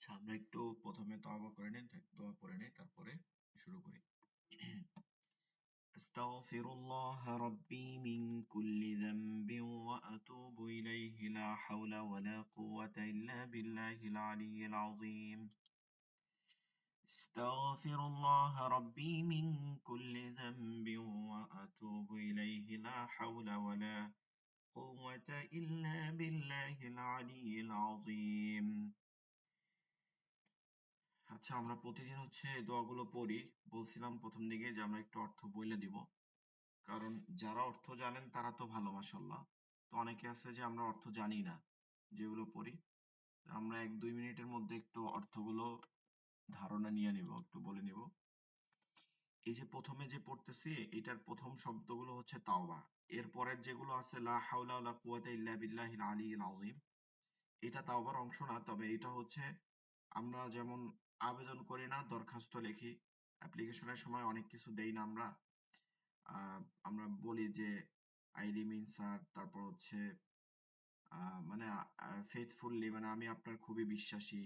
আচ্ছা, আমরা একটু প্রথমে তওবা করে নিই, দোয়া পড়ে নিই, তারপরে শুরু করি। আস্তাগফিরুল্লাহ রাব্বি মিন কুল্লি যামবিন ওয়া আতুবু ইলাইহি লা হাওলা ওয়ালা কুওয়াতা ইল্লা বিল্লাহিল আলিয়্যিল আযীম। আস্তাগফিরুল্লাহ রাব্বি মিন কুল্লি যামবিন ওয়া আতুবু ইলাইহি লা হাওলা ওয়ালা কুওয়াতা ইল্লা বিল্লাহিল আলিয়্যিল আযীম। আচ্ছা, আমরা প্রতিদিন এই দোয়াগুলো পড়ি। বলছিলাম প্রথম দিকে যে আমরা একটু অর্থ বইলে দিব, কারণ যারা অর্থ জানেন তারা তো ভালো, মাশাআল্লাহ। তো অনেকে আছে যে আমরা অর্থ জানি না, যেগুলো পড়ি। আমরা 1-2 মিনিটের মধ্যে একটু অর্থগুলো ধারণা নিয়ে নিব, একটু বলে নিব। এই যে প্রথমে যে পড়তেছি, এটার প্রথম শব্দগুলো হচ্ছে তাওবা। এরপরের যেগুলো আছে লা হাওলা ওয়ালা কুওয়াতা ইল্লা বিল্লাহিল আলিয়্যিল আযীম, এটা তাওবার অংশ না, তবে এটা আমরা যেমন আবেদন করি না, দরখাস্ত লিখি, অ্যাপ্লিকেশনের সময় অনেক কিছু দেই না আমরা। আমরা বলি যে আই রিমেইন স্যার, তারপর মানে ফেথফুলি, মানে আমি আপনার খুবই বিশ্বাসী,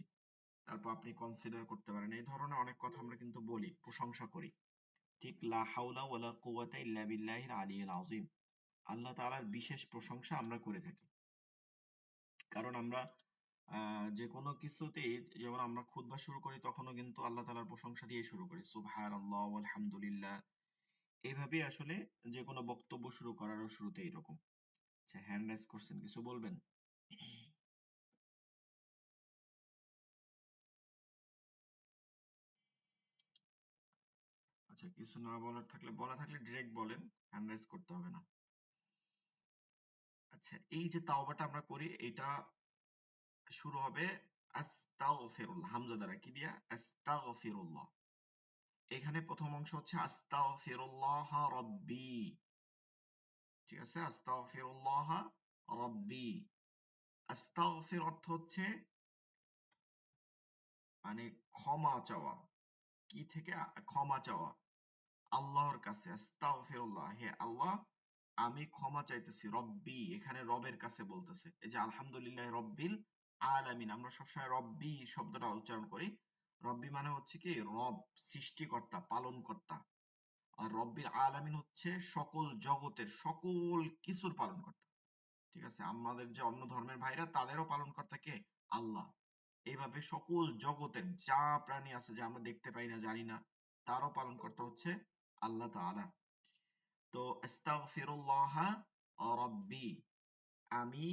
তারপর আপনি কনসিডার করতে পারেন, এই ধরনের অনেক কথা আমরা কিন্তু বলি, প্রশংসা করি। ঠিক লা হাওলা ওয়ালা কুওয়াতা ইল্লা বিল্লাহিল আলিয়্যিল আযীম, আল্লাহ তাআলার বিশেষ প্রশংসা আমরা করে থাকি। কারণ আমরা যে কোনো কিছুতেই, যেমন আমরা খুতবা শুরু করি তখনও কিন্তু আল্লাহ তাআলার প্রশংসা দিয়ে শুরু করি, সুবহানাল্লাহ ওয়ালহামদুলিল্লাহ। এইভাবেই আসলে যে কোনো বক্তব্য শুরু করারও শুরুতে এরকম। আচ্ছা, হ্যান্ড রাইজ করছেন, কিছু বলবেন? আচ্ছা, কিছু না বলার থাকলে, বলা থাকলে ডিরেক্ট বলেন, হ্যান্ড রাইজ করতে হবে না। আচ্ছা, এই যে তাওবাটা আমরা করি, এটা শুরু হবে আস্তাগফিরুল্লাহ, হামজা দ্বারা, কি দিয়া? আস্তাগফিরুল্লাহ। এখানে প্রথম অংশ হচ্ছে আস্তাগফিরুল্লাহ রাব্বি, ঠিক আছে? আস্তাগফিরুল্লাহ রাব্বি। আস্তাগফির অর্থ হচ্ছে মানে ক্ষমা চাওয়া। কি থেকে? ক্ষমা চাওয়া আল্লাহর কাছে। আস্তাগফিরুল্লাহ, হে আল্লাহ, আমি ক্ষমা চাইতেছি। রব্বি, এখানে রবের কাছে বলতেছে। এই যে আলহামদুলিল্লাহ রব্বিল আলামিন, আমরা সবসময় রব্বি শব্দটা উচ্চারণ করি। রব্বি মানে হচ্ছে কি? রব, সৃষ্টিকর্তা, পালনকর্তা। আর রব্বিল আলামিন হচ্ছে সকল জগতের, সকল কিছুর পালনকর্তা। ঠিক আছে? আমাদের যে অন্য ধর্মের ভাইরা, তাদেরও পালনকর্তা কে? আল্লাহ। এইভাবে সকল জগতের যা প্রাণী আছে, যা আমরা দেখতে পাই না, জানি না, তারও পালনকর্তা হচ্ছে আল্লাহ তাআলা। তো আস্তাগফিরুল্লাহ রাব্বি, আমি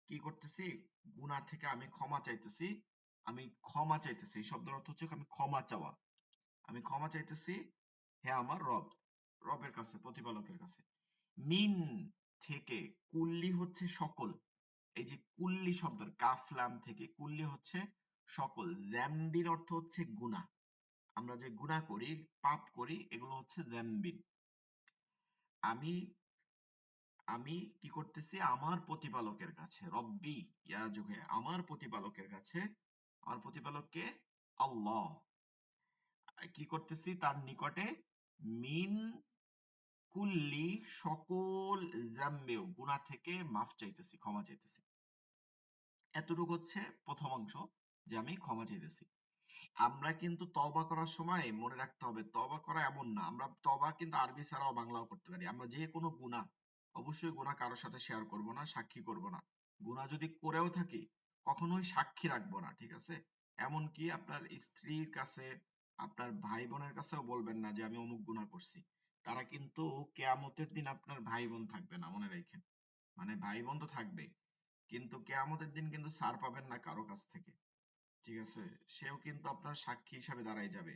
কি করতেছি? গুনাহ থেকে আমি ক্ষমা চাইতেছি। আমি ক্ষমা চাইতেছি, এই শব্দের অর্থ হচ্ছে আমি ক্ষমা চাওয়া। আমি ক্ষমা চাইতেছি হে আমার রব, রবের কাছে, প্রতিপালকের কাছে। মিন, থেকে, কুল্লি হচ্ছে সকল। এই যে কুল্লি শব্দের কাফ লাম থেকে, কুল্লি হচ্ছে সকল। যামবির অর্থ হচ্ছে গুনাহ। আমরা যে গুনাহ করি, পাপ করি, এগুলো হচ্ছে যামবিন। আমি আমি কি করতেছি? আমার প্রতিপালকের কাছে, রব্বি ইয়াজুহে, আমার প্রতিপালকের কাছে। আমার প্রতিপালককে আল্লাহ। কি করতেছি? তার নিকটে মিন কুল্লি, সকল জাম্বেও, গুনাহ থেকে মাফ চাইতেছি, ক্ষমা চাইতেছি। এতটুকু হচ্ছে প্রথম অংশ, যে আমি ক্ষমা চাইতেছি। আমরা কিন্তু তওবা করার সময় মনে রাখতে হবে, তওবা করা এমন না, আমরা তওবা কিন্তু আরবি ছাড়াও বাংলাও করতে পারি। আমরা যে কোনো গুনাহ, অবশ্যই গুনাহ কারোর সাথে শেয়ার করব না, সাক্ষী করব না। গুনাহ যদি করেও থাকি, কখনোই সাক্ষী রাখবো না, ঠিক আছে? এমনকি আপনার স্ত্রীর কাছে, আপনার ভাই বোনের কাছেও বলবেন না যে আমি অমুক গুনাহ করছি। তারা কিন্তু কেয়ামতের দিন আপনার ভাই বোন থাকবে না, মনে রাখেন। মানে ভাই বোন তো থাকবে, কিন্তু কেয়ামতের দিন কিন্তু ছাড় পাবেন না কারো কাছ থেকে। ঠিক আছে? সেও কিন্তু আপনার সাক্ষী হিসাবে দাঁড়ায় যাবে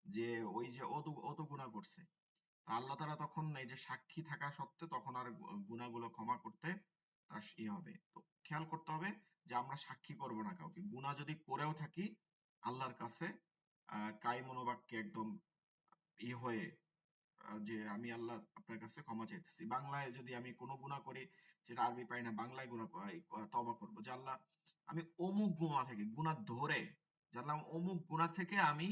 যে ওই যে ও তো গুনাহ করছে। তা আল্লাহ তাআলা তখন এই যে সাক্ষী থাকা সত্ত্বেও তখন আর গুনাহগুলো ক্ষমা করতে তার হবে। তো খেয়াল করতে হবে যে আমরা সাক্ষী করব না কাউকে। গুনাহ যদি করেও থাকি, আল্লাহর কাছে কাই মনোবাক্যে একদম হয়ে, যে আমি আল্লাহ আপনার কাছে ক্ষমা চাইতেছি। বাংলায় যদি আমি কোনো গুনাহ করি, সেটা আরবি পারি না, বাংলায় তওবা করব যে আল্লাহ, আমি অমুক গুনাহ থেকে, গুনাহ ধরে, যে আল্লাহ অমুক গুনাহ থেকে আমি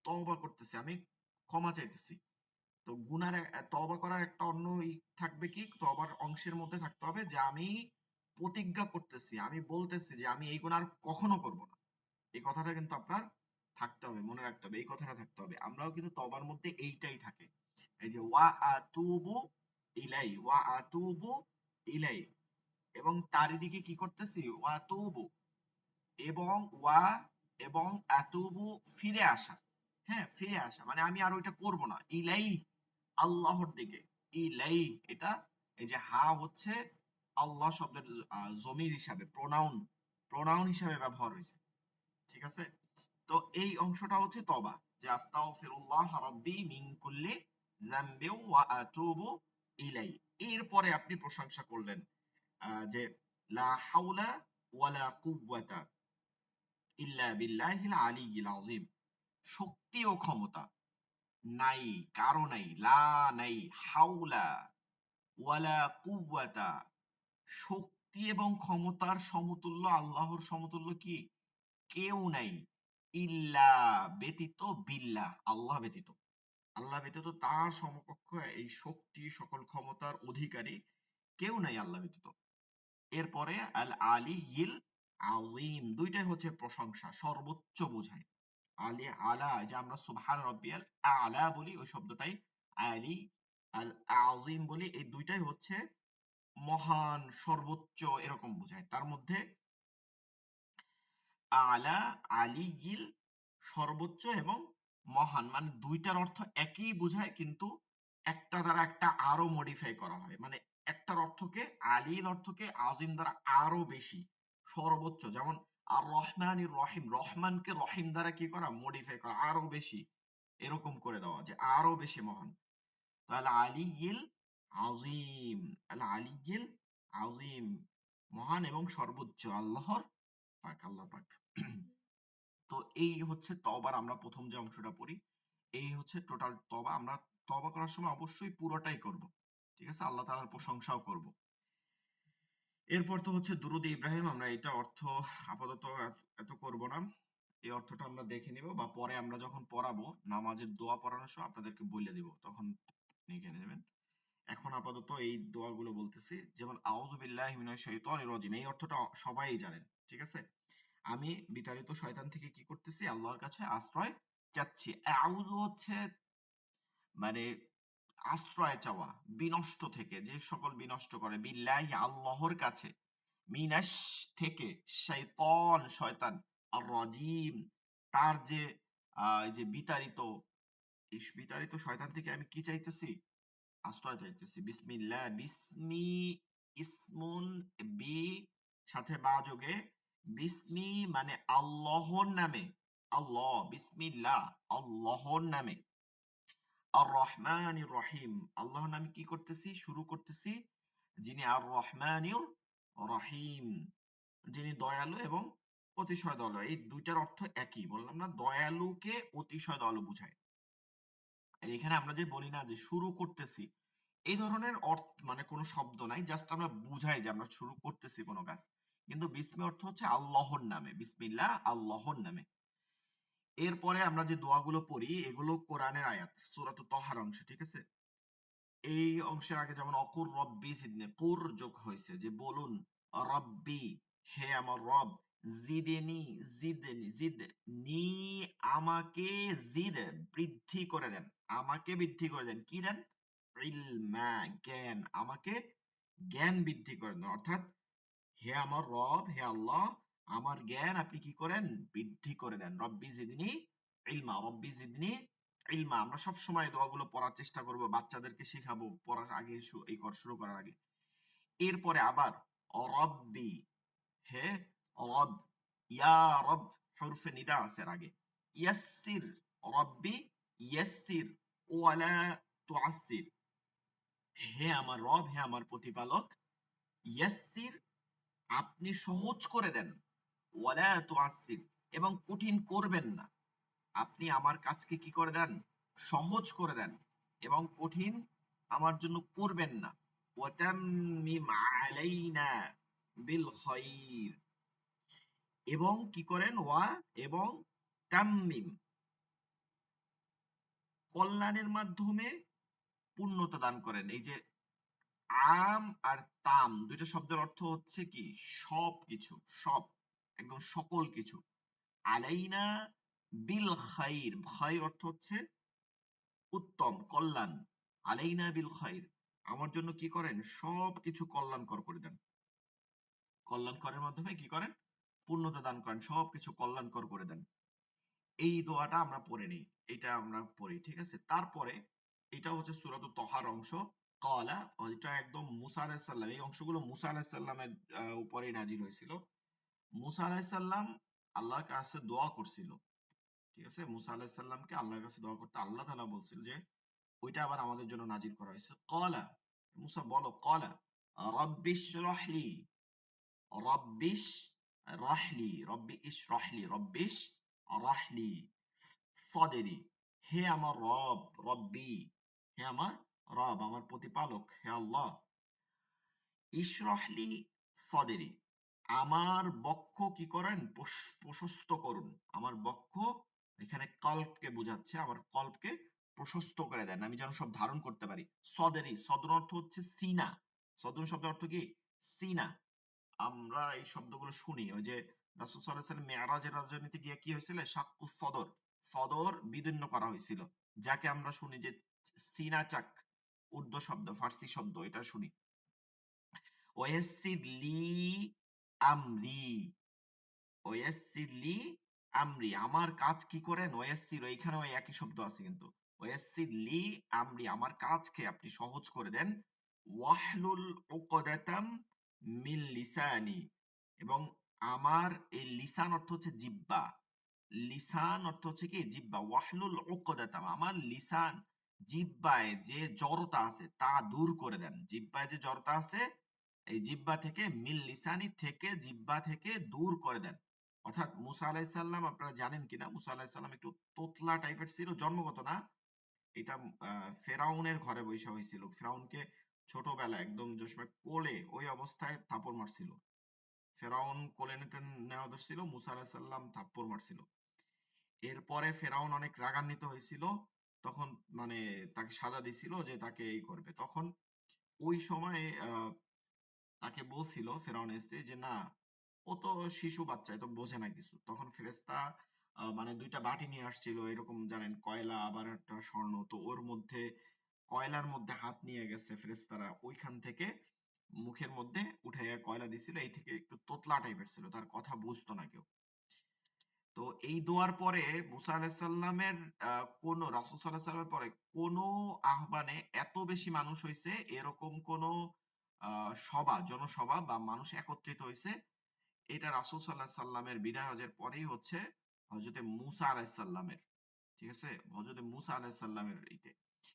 তওবা করতেছি, আমি ক্ষমা চাইতেছি। তো তওবা করার একটা অন্য থাকবে, কি তওবার অংশের মধ্যে থাকতে হবে যে আমি প্রতিজ্ঞা করতেছি, আমি বলতেছি যে আমি এই গুনাহ আর কখনো করব না। এই কথাটা কিন্তু আপনার থাকতে হবে, মনে রাখতে হবে, এই কথাটা থাকতে হবে। আমরাও কিন্তু তওবার মধ্যে এইটাই থাকে। এই যে ওয়া আতুবু ইলাই, ওয়া আতুবু ইলাই, এবং তার দিকে কি করতেছি, ওয়া আতুবু, এবং ওয়া এবং আতুবু ফিরে আসা। হ্যাঁ, ফিরে আসা মানে আমি আর ওইটা করব না। ইলাই, আল্লাহর দিকে। ইলাই, এটা এই যে হা হচ্ছে আল্লাহ শব্দের জমির হিসাবে, প্রোনাউন, প্রোনাউন হিসাবে ব্যবহার হয়েছে। ঠিক আছে? তো এই অংশটা হচ্ছে তবা, যে আস্তাগফিরুল্লাহ রাব্বি মিন কুল্লি যামবি ওয়া আতুবু ইলাই। এরপরে আপনি প্রশংসা করলেন যে লা হাওলা ওয়ালা কুওয়াতা ইল্লা বিল্লাহিল আলিয়্যিল আযীম। শক্তি ও ক্ষমতা নাই, কারো নাই, লা নাই, হাওলা ওয়ালা কুওয়াতা, শক্তি এবং ক্ষমতার সমতুল্য, আল্লাহর সমতুল্য কি? কেউ নাই, ইল্লা ব্যতীত, বিল্লাহ আল্লাহ ব্যতীত, আল্লাহ ব্যতীত তার সমকক্ষ এই শক্তি সকল ক্ষমতার অধিকারী কেউ নাই আল্লাহ ব্যতীত। এরপরে আল আলিয়িল আযীম, দুইটাই হচ্ছে প্রশংসা, সর্বোচ্চ বোঝায়। আলী আলা, যে আমরা সুবহান রাব্বিয়াল আলা বলি, ওই শব্দটাই আলী আল আযীম বলি, এই দুইটাই হচ্ছে মহান, সর্বোচ্চ এরকম বোঝায়। তার মধ্যে আলা, আলিয়িল সর্বোচ্চ এবং মহান, মানে দুইটার অর্থ একই বোঝায়, কিন্তু একটা দ্বারা একটা আরো মডিফাই করা হয়। মানে একটার অর্থকে, আলীর অর্থকে আজিম দ্বারা আরো বেশি, সর্বোচ্চ। যেমন আর রহমানির রহিম, রহমানকে রহিম দ্বারা কি করা, মডিফাই করা, আরো বেশি এরকম করে দেওয়া, যে আরো বেশি মহান। তো আল আলিয়িল আজিম, আল আলিয়িল আজিম, মহান এবং সর্বোচ্চ আল্লাহর পাক, আল্লাহ পাক। তো এই হচ্ছে তওবার আমরা প্রথম যে অংশটা পড়ি, এই হচ্ছে টোটাল তওবা। আমরা তওবা করার সময় অবশ্যই পুরোটাই করব। ঠিক আছে? আল্লাহ তাআলার প্রশংসাও করব। এরপর তো হচ্ছে দুরুদ ইব্রাহিম, আমরা এটা অর্থ আপাতত এত করব না। এই অর্থটা আমরা দেখে নিব, বা পরে আমরা যখন পড়াবো, নামাজের দোয়া পড়ানোর সময় আপনাদেরকে বলে দিব, তখন লিখে নেবেন। এখন আপাতত এই দোয়াগুলো বলতেছি, যেমন আউযু বিল্লাহি মিনাশ শাইতানির রাজিম, এই অর্থটা সবাই জানেন। ঠিক আছে? আমি বিতাড়িত শয়তান থেকে কি করতেছি, আল্লাহর কাছে আশ্রয় চাচ্ছি। আউযু হচ্ছে মানে আশ্রয় চাওয়া, বিনষ্ট থেকে, যে সকল বিনষ্ট করে, বিল্লাহি আল্লাহর কাছে, মিনাশ থেকে, শাইতান শয়তান, আর রাজিম তার যে এই যে বিতাড়িত, এই বিতাড়িত শয়তান থেকে আমি কি চাইতেছি, আশ্রয় চাইতেছি। বিসমিল্লাহ, বিসমি ইসমুন, বি সাথে বা যোগে, বিসমি মানে আল্লাহর নামে, আল্লাহ, বিসমিল্লাহ আল্লাহর নামে, আর রহমানির রহিম আল্লাহর নামে কি করতেছি, শুরু করতেছি, যিনি আর রহমানির রহিম, যিনি দয়ালু এবং অতিশয় দয়ালু। এই দুইটার অর্থ একই, বললাম না, দয়ালুকে অতিশয় দয়ালু বুঝায়। আর এখানে আমরা যে বলি না যে শুরু করতেছি, এই ধরনের অর্থ মানে কোনো শব্দ নাই, জাস্ট আমরা বুঝাই যে আমরা শুরু করতেছি কোনো কাজ। কিন্তু বিসমি অর্থ হচ্ছে আল্লাহর নামে, বিসমিল্লাহ আল্লাহর নামে। এরপরে আমরা যে দোয়াগুলো পড়ি, এগুলো কোরআনের আয়াত, সূরাতুত তাহার অংশ। ঠিক আছে? এই অংশের আগে যেমন অকুর রব্বি জিদনি, কুর যোগ হয়েছে, যে বলুন রব্বি, হে আমার রব, জিদেনি, জিদনি, জিদনি আমাকে, জিদ বৃদ্ধি করে দেন, আমাকে বৃদ্ধি করে দেন, কি দেন, ইলমা জ্ঞান, আমাকে জ্ঞান বৃদ্ধি করে দেন। অর্থাৎ হে আমার রব, হে আল্লাহ, আমার জ্ঞান আপনি কি করেন, বৃদ্ধি করে দেন। রব্বি জিদনি ইলমা, রব্বি জিদনি ইলমা। আমরা সব সময় দোয়াগুলো পড়ার চেষ্টা করব, বাচ্চাদেরকে শেখাবো পড়ার আগে, এই কর শুরু করার আগে। এরপরে আবার রব্বি, হে রব, ইয়া রব, হরফে নিদা আছে এর আগে। ইয়াসসির, রব্বি ইয়াসসির ওয়ালা তুআসসির, হে আমার রব, হে আমার প্রতিপালক, ইয়াসসির আপনি সহজ করে দেন, ওয়ালা তুআসসির এবং কঠিন করবেন না। আপনি আমার কাজকে কি করে দেন, সহজ করে দেন, এবং কঠিন আমার জন্য করবেন না। ওয়াতাম্মিম আলাইনা বিল খাইর, এবং কি করেন, ওয়া এবং তাম্মিম কল্যাণের মাধ্যমে পূর্ণতা দান করেন। এই যে আম আর তাম দুইটা শব্দের অর্থ হচ্ছে কি, সব কিছু, সব, একদম সকল কিছু। আলাইনা বিল খাইর, খাইর অর্থ হচ্ছে উত্তম, কল্যাণ। আলাইনা বিল খাইর, আমার জন্য কি করেন? সব কিছু কল্যাণকর করে দেন। কল্যাণকরের মাধ্যমে কি করেন? পূর্ণতা দান করেন, সবকিছু কল্যাণকর করে দেন। এই দোয়াটা আমরা পড়ে নিই, এটা আমরা পড়ি, ঠিক আছে? তারপরে এটা হচ্ছে সূরাতুত তহার অংশ। ক্বালা, এটা একদম মুসা আলাইহিস সালাম, এই অংশগুলো মুসা আলাইহিস সালামের উপরেই নাজিল হয়েছিল। মুসা আলাইহিস সালাম আল্লাহর কাছে দোয়া করছিল, ঠিক আছে? মুসা আলাইহিস সালামকে আল্লাহর কাছে দোয়া করতে আল্লাহ তাআলা বলছিল যে ওইটা আবার আমাদের জন্য নাজিল করা হয়েছে। ক্বালা, মুসা বলো, ক্বালা রাব্বিশ রাহলি, রব্বিশ রাহলি, রব্বি ইশরাহলি, রব্বিশ রাহলি সদরি, হে আমার রব, রব্বি, হে আমার রব, আমার প্রতিপালক, হে আল্লাহ। ইশরাহলি সদরি, আমার বক্ষ কি করেন? প্রশস্ত করুন। আমার বক্ষ এখানে কল্পকে বোঝাচ্ছে, আমার কল্পকে প্রশস্ত করে দেন, আমি যেন সব ধারণ করতে পারি। সদরি, সদর অর্থ হচ্ছে সিনা, সদর শব্দের অর্থ কি? সিনা। আমরা এই শব্দগুলো শুনি, ওই যে রাসূল সাল্লাল্লাহু আলাইহি ওয়াসাল্লাম মেরাজের রাজনীতি গিয়ে কি হয়েছিল? শাক্কুস সদর, সদর বিদীর্ণ করা হয়েছিল, যাকে আমরা শুনি যে সিনা চাক, উর্দু শব্দ, ফার্সি শব্দ, এটা শুনি। ওয়াইয়াসসির লি আমরি, ওয়াইয়াসসির লি আমরি, আমার কাজ কি করেন? ওয়াইয়াসসির, এখানেও ওই একই শব্দ আছে কিন্তু। ওয়াইয়াসসির লি আমরি, আমার কাজকে আপনি সহজ করে দেন। ওয়াহলুল উকদাতাম মিন লিসানি, এবং আমার এই লিসান অর্থ হচ্ছে জিহ্বা, লিসান অর্থ হচ্ছে কি? জিহ্বা। ওয়াহলুল উকদাতাম, আমার লিসান, জিহ্বায় যে জড়তা আছে তা দূর করে দেন। জিহ্বায় যে জড়তা আছে, এই জিহ্বা থেকে, মিল লিসানি থেকে, জিহ্বা থেকে দূর করে দেন। অর্থাৎ মুসা আলাইহিস সালাম, আপনারা জানেন কিনা, মুসা আলাইহিস সালাম একটু তোতলা টাইপের ছিল, জন্মগত না, এটা ফেরাউনের ঘরে বৈশা হয়েছিল। ফেরাউনকে ছোটবেলায় একদম যে সময় কোলে, ওই অবস্থায় থাপড় মারছিল। ফেরাউন কোলে নিতে নেওয়া ধরছিল, মুসা আলাইহিস সালাম থাপ্পড় মারছিল। এরপরে ফেরাউন অনেক রাগান্বিত হয়েছিল, তখন মানে তাকে সাজা দিছিল যে তাকে এই করবে। তখন ওই সময় তাকে বলছিল ফেরাউনের স্ত্রী যে না, ও তো শিশু বাচ্চা, এ তো বোঝে না কিছু। তখন ফেরেশতা মানে দুইটা বাটি নিয়ে আসছিল, এরকম জানেন কয়লা আবার একটা স্বর্ণ, তো ওর মধ্যে, কয়লার মধ্যে হাত নিয়ে গেছে ফেরেশতারা, ওইখান থেকে মুখের মধ্যে উঠাইয়া কয়লা দিছিল, এই থেকে একটু তোতলা টাইপের ছিল, তার কথা বুঝতো না কেউ। তো এই দোয়ার পরে মুসা আলাইহিস সালামের কোন, রাসূল সাল্লাল্লাহু আলাইহি সাল্লামের পরে কোন আহ্বানে এত বেশি মানুষ হইছে, এরকম কোন সভা, জনসভা বা মানুষ একত্রিত হইছে, এটা রাসূল সাল্লাল্লাহু আলাইহি সাল্লামের বিদায় হজের পরেই হচ্ছে হযরতে মূসা আলাইহিস সালামের, ঠিক আছে? হযরতে মূসা আলাইহিস সালামের এইতে।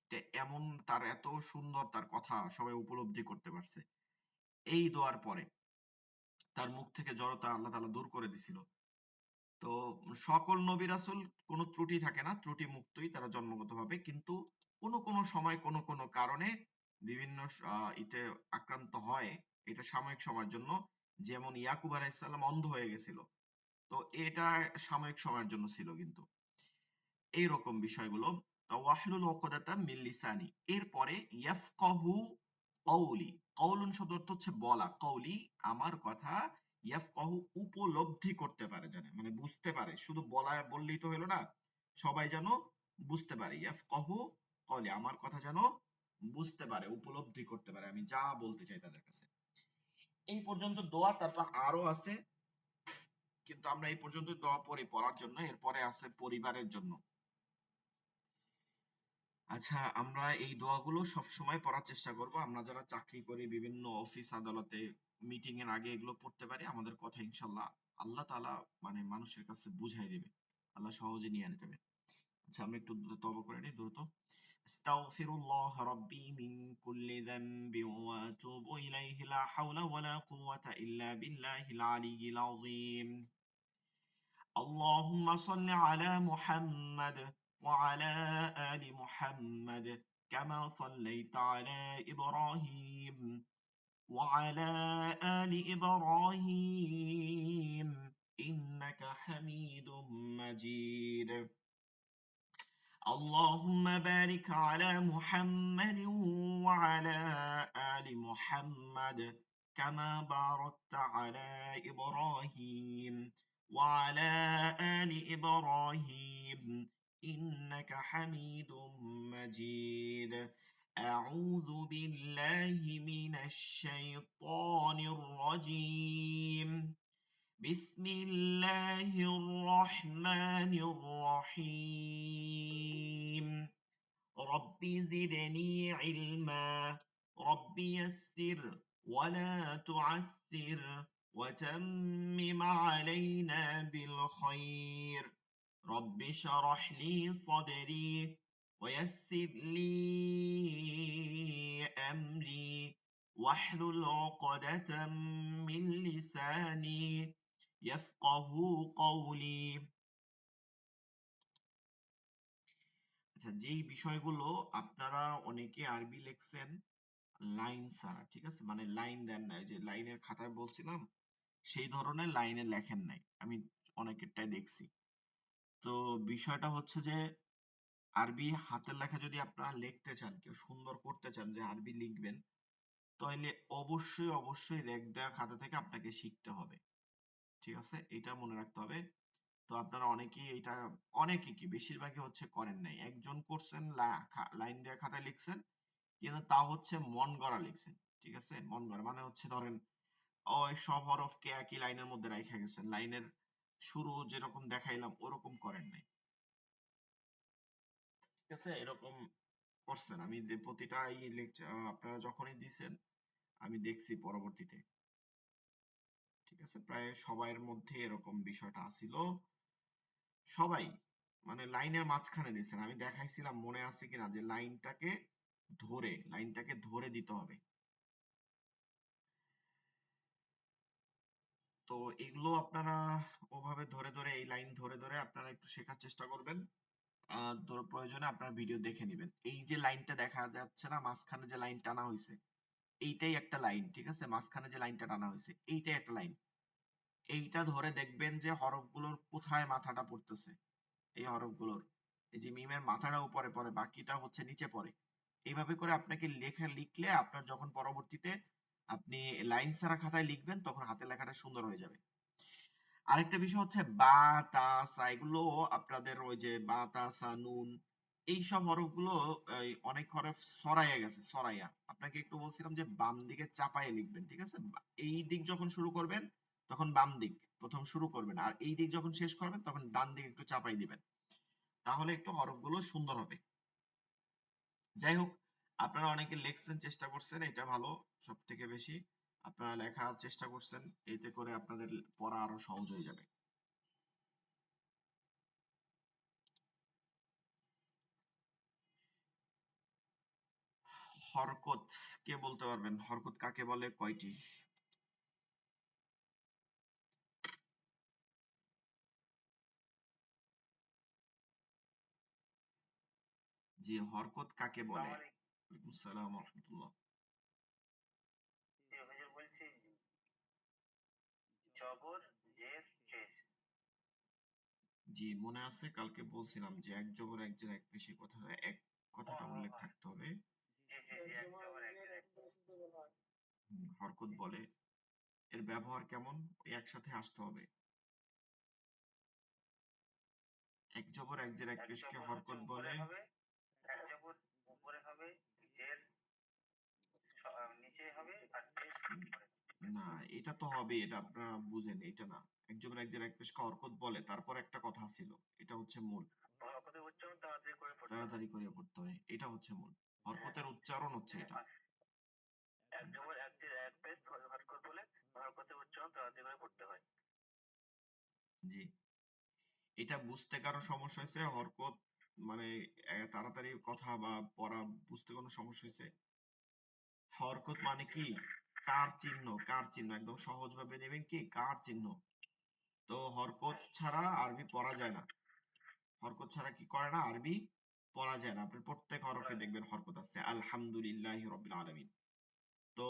এটা এমন, তার এত সুন্দর তার কথা সবাই উপলব্ধি করতে পারছে। এই দোয়ার পরে তার মুখ থেকে জড়তা আল্লাহ তাআলা দূর করে দিছিল। তো সকল নবী রাসূল কোনো ত্রুটি থাকে না, ত্রুটি মুক্তই তারা জন্মগতভাবে। কিন্তু কোনো কোনো সময় কোনো কোনো কারণে বিভিন্ন ইতে আক্রান্ত হয়। এটা সাময়িক সময়ের জন্য। যেমন ইয়াকুব আলাইহিস সালাম অন্ধ হয়ে গেছিল। তো এটা সাময়িক সময়ের জন্য ছিল কিন্তু। এইরকম বিষয়গুলো। ওয়াহলুল উকদাতাম মিন লিসানি। এরপরে ইয়াফকাহু কওলি। কওলুন শব্দ অর্থ হচ্ছে বলা। কওলি, আমার কথা, ইয়াফকাহু উপলব্ধি করতে পারে, জানে, মানে বুঝতে পারে। শুধু বলা বললেই তো হলো না, সবাই যেন বুঝতে পারে। ইয়াফকাহু কওলি, আমার কথা যেন বুঝতে পারে, উপলব্ধি করতে পারে আমি যা বলতে চাই তাদের কাছে। এই পর্যন্ত দোয়া, তারপর আরো আছে, কিন্তু আমরা এই পর্যন্ত দোয়া পড়ি পড়ার জন্য, এরপরে আছে পরিবারের জন্য। আচ্ছা, আমরা এই দোয়াগুলো সবসময় পড়ার চেষ্টা করব। আমরা যারা চাকরি করি, বিভিন্ন অফিস আদালতে মিটিং এর আগে এগুলো পড়তে পারি, আমাদের কথা ইনশাল্লাহ আল্লাহ তাআলা মানে মানুষের কাছে বুঝাই দিবে, আল্লাহ সহজে নিয়ে নেবে। আচ্ছা, আমরা একটু তওবা করে নিই দ্রুত। আস্তাগফিরুল্লাহ রাব্বি মিন কুল্লি যামবি ওয়া আতুবু ইলাইহি, লা হাওলা ওয়ালা কুওয়াতা ইল্লা বিল্লাহিল আলিয়্যিল আযীম। اللهم صل على محمد وعلى آل محمد كما صليت على إبراهيم وعلى آل إبراهيم إنك حميد مجيد. اللهم بارك على محمد وعلى آل محمد كما باركت على إبراهيم وعلى آل إبراهيم إنك حميد مجيد أعوذ بالله من الشيطان الرجيم بسم الله الرحمن الرحيم رب زدني علما رب يسر ولا تعسر وتمم علينا بالخير رب اشرح لي صدري ويسر لي أمري واحلل عقدة من لساني يفقه قولي আচ্ছা যেই বিষয়গুলো আপনারা অনেকে আরবি লিখছেন লাইন ছাড়া ঠিক আছে মানে লাইন দেন নাই যে লাইনের খাতায় বলছিলাম সেই ধরনের লাইনে লেখেন নাই আমি অনেকেরটাই দেখছি তো বিষয়টা হচ্ছে যে আরবি হাতের লেখা যদি আপনারা লিখতে চান কেউ সুন্দর করতে চান যে আরবি লিখবেন তাহলে অবশ্যই রেখ দেওয়া খাতা থেকে আপনাকে শিখতে হবে ঠিক আছে এটা মনে রাখতে হবে তো আপনারা অনেকেই এটা অনেকে কি বেশিরভাগই হচ্ছে করেন নাই একজন করছেন লাইন দেওয়া খাতায় লিখছেন কিন্তু তা হচ্ছে মন গড়া লিখছেন ঠিক আছে মন গড়া মানে হচ্ছে ধরেন ওই সব হরফকে একই লাইনের মধ্যে রাইখা গেছেন লাইনের শুরু যেরকম দেখাইলাম ওরকম করেন নাই ঠিক আছে এরকম করছেন আমি প্রতিটা আপনারা যখনই দিছেন আমি দেখছি পরবর্তীতে ঠিক আছে প্রায় সবার মধ্যে এরকম বিষয়টা আসিল সবাই মানে লাইনের মাঝখানে দিছেন আমি দেখাইছিলাম মনে আছে কিনা যে লাইনটাকে ধরে দিতে হবে তো এগুলো আপনারা ওভাবে ধরে এই লাইন ধরে আপনারা একটু শেখার চেষ্টা করবেন প্রয়োজনে আপনারা ভিডিও দেখে নেবেন এই যে লাইনটা দেখা যাচ্ছে না মাঝখানে যে লাইন টানা হয়েছে এইটাই একটা লাইন ঠিক আছে মাঝখানে যে লাইনটা টানা হয়েছে এইটাই একটা লাইন এইটা ধরে দেখবেন যে হরফগুলোর কোথায় মাথাটা পড়তেছে এই হরফগুলোর এই যে মিমের মাথাটা উপরে পড়ে বাকিটা হচ্ছে নিচে পড়ে এইভাবে করে আপনাকে লিখলে আপনার যখন পরবর্তীতে আপনি লাইন ছাড়া খাতায় লিখবেন তখন হাতের লেখাটা সুন্দর হয়ে যাবে আরেকটা বিষয় হচ্ছে বা তা সা এগুলো আপনাদের ওই যে বা তা সা নুন এইসব হরফগুলো অনেক হরফ সরাইয়া গেছে সরাইয়া আপনাকে একটু বলছিলাম যে বাম দিকে চাপায়ে লিখবেন ঠিক আছে এই দিক যখন শুরু করবেন তখন বাম দিক প্রথম শুরু করবেন আর এই দিক যখন শেষ করবেন তখন ডান দিকে একটু চাপাই দিবেন তাহলে একটু হরফগুলো সুন্দর হবে যাই হোক আপনারা অনেকে লেখছেন চেষ্টা করছেন এটা ভালো সব থেকে বেশি আপনারা লেখার চেষ্টা করছেন এতে করে আপনাদের পড়া আরো সহজ হয়ে যাবে হরকত কে বলতে পারবেন হরকত কাকে বলে কয়টি জি হরকত কাকে বলে ওয়ালাইকুম আসসালাম ওয়া রাহমাতুল্লাহ জি মনে আছে কালকে বলছিলাম যে এক জবর এক জের এক পেশে কথাটা উল্লেখ থাকতে হবে হরকত বলে এর ব্যবহার কেমন ওই একসাথে আসতে হবে এক জবর এক জের এক পেশকে হরকত বলে না এটা তো হবে এটা আপনারা বুঝেন এটা না এক জবর এক জের এক পেশকে হরকত বলে তারপর একটা কথা ছিল এটা হচ্ছে মূল তাড়াতাড়ি করে পড়তে হয় এটা হচ্ছে মূল হরকতের উচ্চারণ হচ্ছে এটা জি এটা বুঝতে কারো সমস্যা হয়েছে হরকত মানে তাড়াতাড়ি কথা বা পড়া বুঝতে কোনো সমস্যা হয়েছে হরকত মানে কি কার চিহ্ন একদম সহজ ভাবে নেবেন কি কার চিহ্ন তো হরকত ছাড়া আরবি পড়া যায় না হরকত ছাড়া কি করে না আরবি পড়া যায় না আপনি প্রত্যেক হরফে দেখবেন হরকত আছে আলহামদুলিল্লাহি রাব্বিল আলামিন তো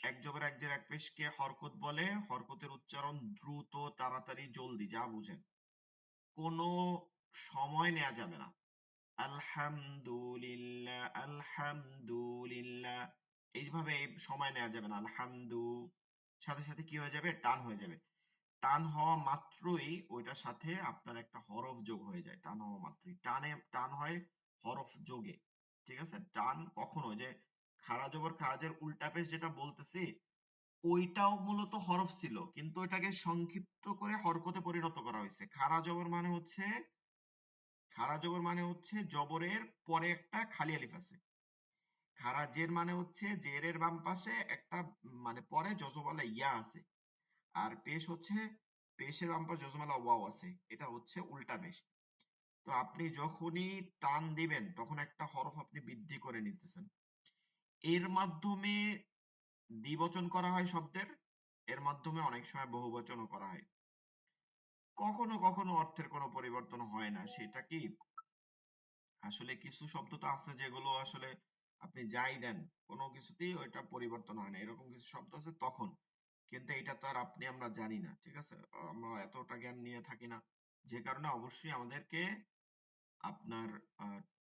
এক জবর এক জের এক পেশকে হরকত বলে হরকতের উচ্চারণ দ্রুত তাড়াতাড়ি জলদি যা বুঝেন কোনো সময় নেওয়া যাবে না আলহামদুলিল্লাহ এইভাবে সময় নেওয়া যাবে না সাথে সাথে কি হয়ে যাবে টান হয়ে যাবে টান হওয়া মাত্রই ওইটার সাথে আপনার একটা হরফ যোগ হয়ে যায়। টান হওয়া মাত্রই টান হয় হরফ যোগে। ঠিক আছে? টান কখনো যে খাড়া জবর খারাজের উল্টা পেশ যেটা বলতেছি ওইটাও মূলত হরফ ছিল, কিন্তু এটাকে সংক্ষিপ্ত করে হরকতে পরিণত করা হয়েছে। খাড়া জবর মানে হচ্ছে জবরের পরে একটা খালি আলিফ আছে। খাড়া জের মানে হচ্ছে জেরের বাম পাশে একটা মানে পরে যজমালা ইয়া আছে। আর পেশ হচ্ছে পেশের বাম পাশে যজমালা ওয়াও আছে। এটা হচ্ছে উল্টা পেশ। তো আপনি যখনই টান দিবেন তখন একটা হরফ আপনি বৃদ্ধি করে নিতেছেন। এর মাধ্যমে দ্বিবচন করা হয় শব্দের, এর মাধ্যমে অনেক সময় বহুবচনও করা হয়। কখনো কখনো অর্থের কোনো পরিবর্তন হয় না। সেটা কি, আসলে কিছু শব্দ তো আছে যেগুলো আসলে আপনি যাই দেন কোনো কিছুতেই ওইটা পরিবর্তন হয় না, এরকম কিছু শব্দ আছে তখন। কিন্তু এটা তো আর আমরা জানি না, ঠিক আছে? আমরা এতটা জ্ঞান নিয়ে থাকি না, যে কারণে অবশ্যই আমাদেরকে আপনার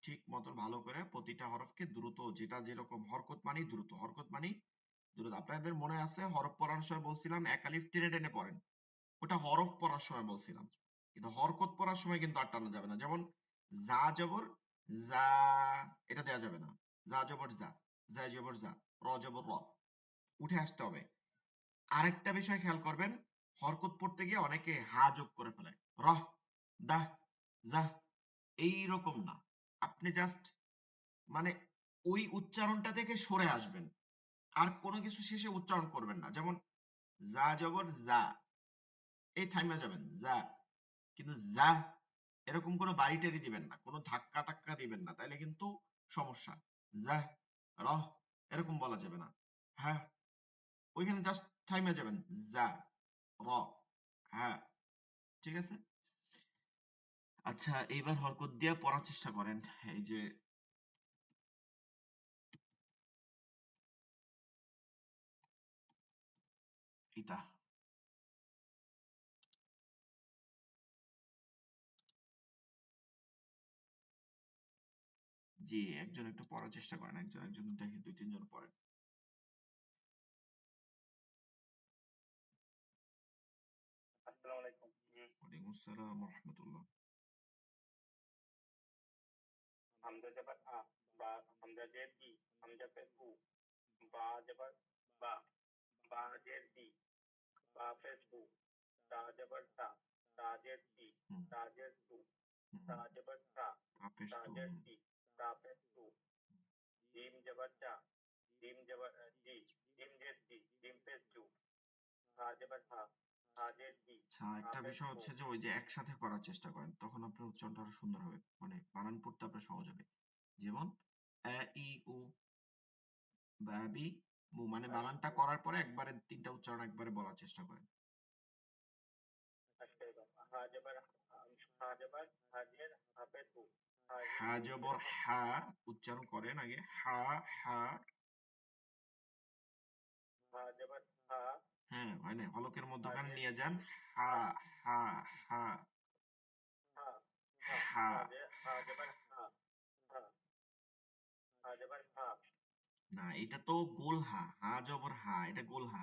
ঠিক মতো ভালো করে প্রতিটা হরফকে দ্রুত, যেটা যেরকম হরকত মানেই দ্রুত, হরকত মানেই দ্রুত। আপনাদের মনে আছে হরফ পড়ার সময় বলছিলাম এক আলিফ টেনে টেনে পড়েন, ওটা হরফ পড়ার সময় বলছিলাম। কিন্তু হরকত পড়ার সময় কিন্তু আর টানা যাবে না। যেমন যা জবর যা, এটা দেওয়া যাবে না। যা জবর যা, যা জবর যা, র জবর র, উঠে আসতে হবে। আরেকটা বিষয় খেয়াল করবেন, হরকত পড়তে গিয়ে অনেকে হা যোগ করে ফেলে, রহ, দাহ, জাহ, এইরকম না। আপনি জাস্ট মানে ওই উচ্চারণটা থেকে সরে আসবেন, আর কোনো কিছু শেষে উচ্চারণ করবেন না। যেমন যা জবর যা, এই থাইমা যাবেন যা, কিন্তু যা এরকম কোনো বাড়ি টাড়ি দিবেন না, কোনো ধাক্কা টাক্কা দিবেন না, তাইলে কিন্তু সমস্যা। যা, রহ, এরকম বলা যাবে না। হ্যাঁ, ওইখানে জাস্ট থাইমা যাবেন, যা, র, হ্যাঁ, ঠিক আছে? আচ্ছা, এইবার হরকত দিয়ে পড়ার চেষ্টা করেন। এই যে এটা, জি, একজন একটু পড়ার চেষ্টা করেন, একজন একজন দেখে দুই তিনজন পড়েন। আসসালামু আলাইকুম। ওয়ালাইকুম আসসালাম ওয়া রাহমাতুল্লাহ। হামজা জবর আ, বা হামজা জের ই, হামজা পেশ উ, বা জবর বা, বা জের বি, বা পেশ বু, তা জবর তা, তা জের সি, হুম, তা জের সু, হুম, তা জবর সা, তাপেশ তা তো, জের সি, তা পেশ সু, জিম জবর জা, জিম জবর জি, জিম জের জি, জিম পেশ জু, হা জবর হা, হা জের হি, আচ্ছা, হা একটা পেশ বিষয় হু। হচ্ছে যে ওই যে একসাথে করার চেষ্টা করেন, তখন আপনার উচ্চারণটা আরো সুন্দর হবে, মানে বানান পড়তে আপনার সহজ হবে। যেমন আ ই উ বা বি মু, মানে আই বানানটা উ, করার পরে একবারে তিনটা উচ্চারণ একবারে বলার চেষ্টা করেন। আশকাইবা, হা জবর হা জবর হা জের হা পেশ হু, হা হি হা উ জবর এরকম। হা উচ্চারণ করেন আগে, হা, হা। হা জবর হা, হ্যাঁ, হয় না, হলকের হা মধ্যখানে জের নিয়ে ই, যান। হা, হা হা, হা, হা হা, হা। হা জবর হা, হা হা জবর হা, না, এটা তো গোল হা, হা জবর হা, এটা গোল হা।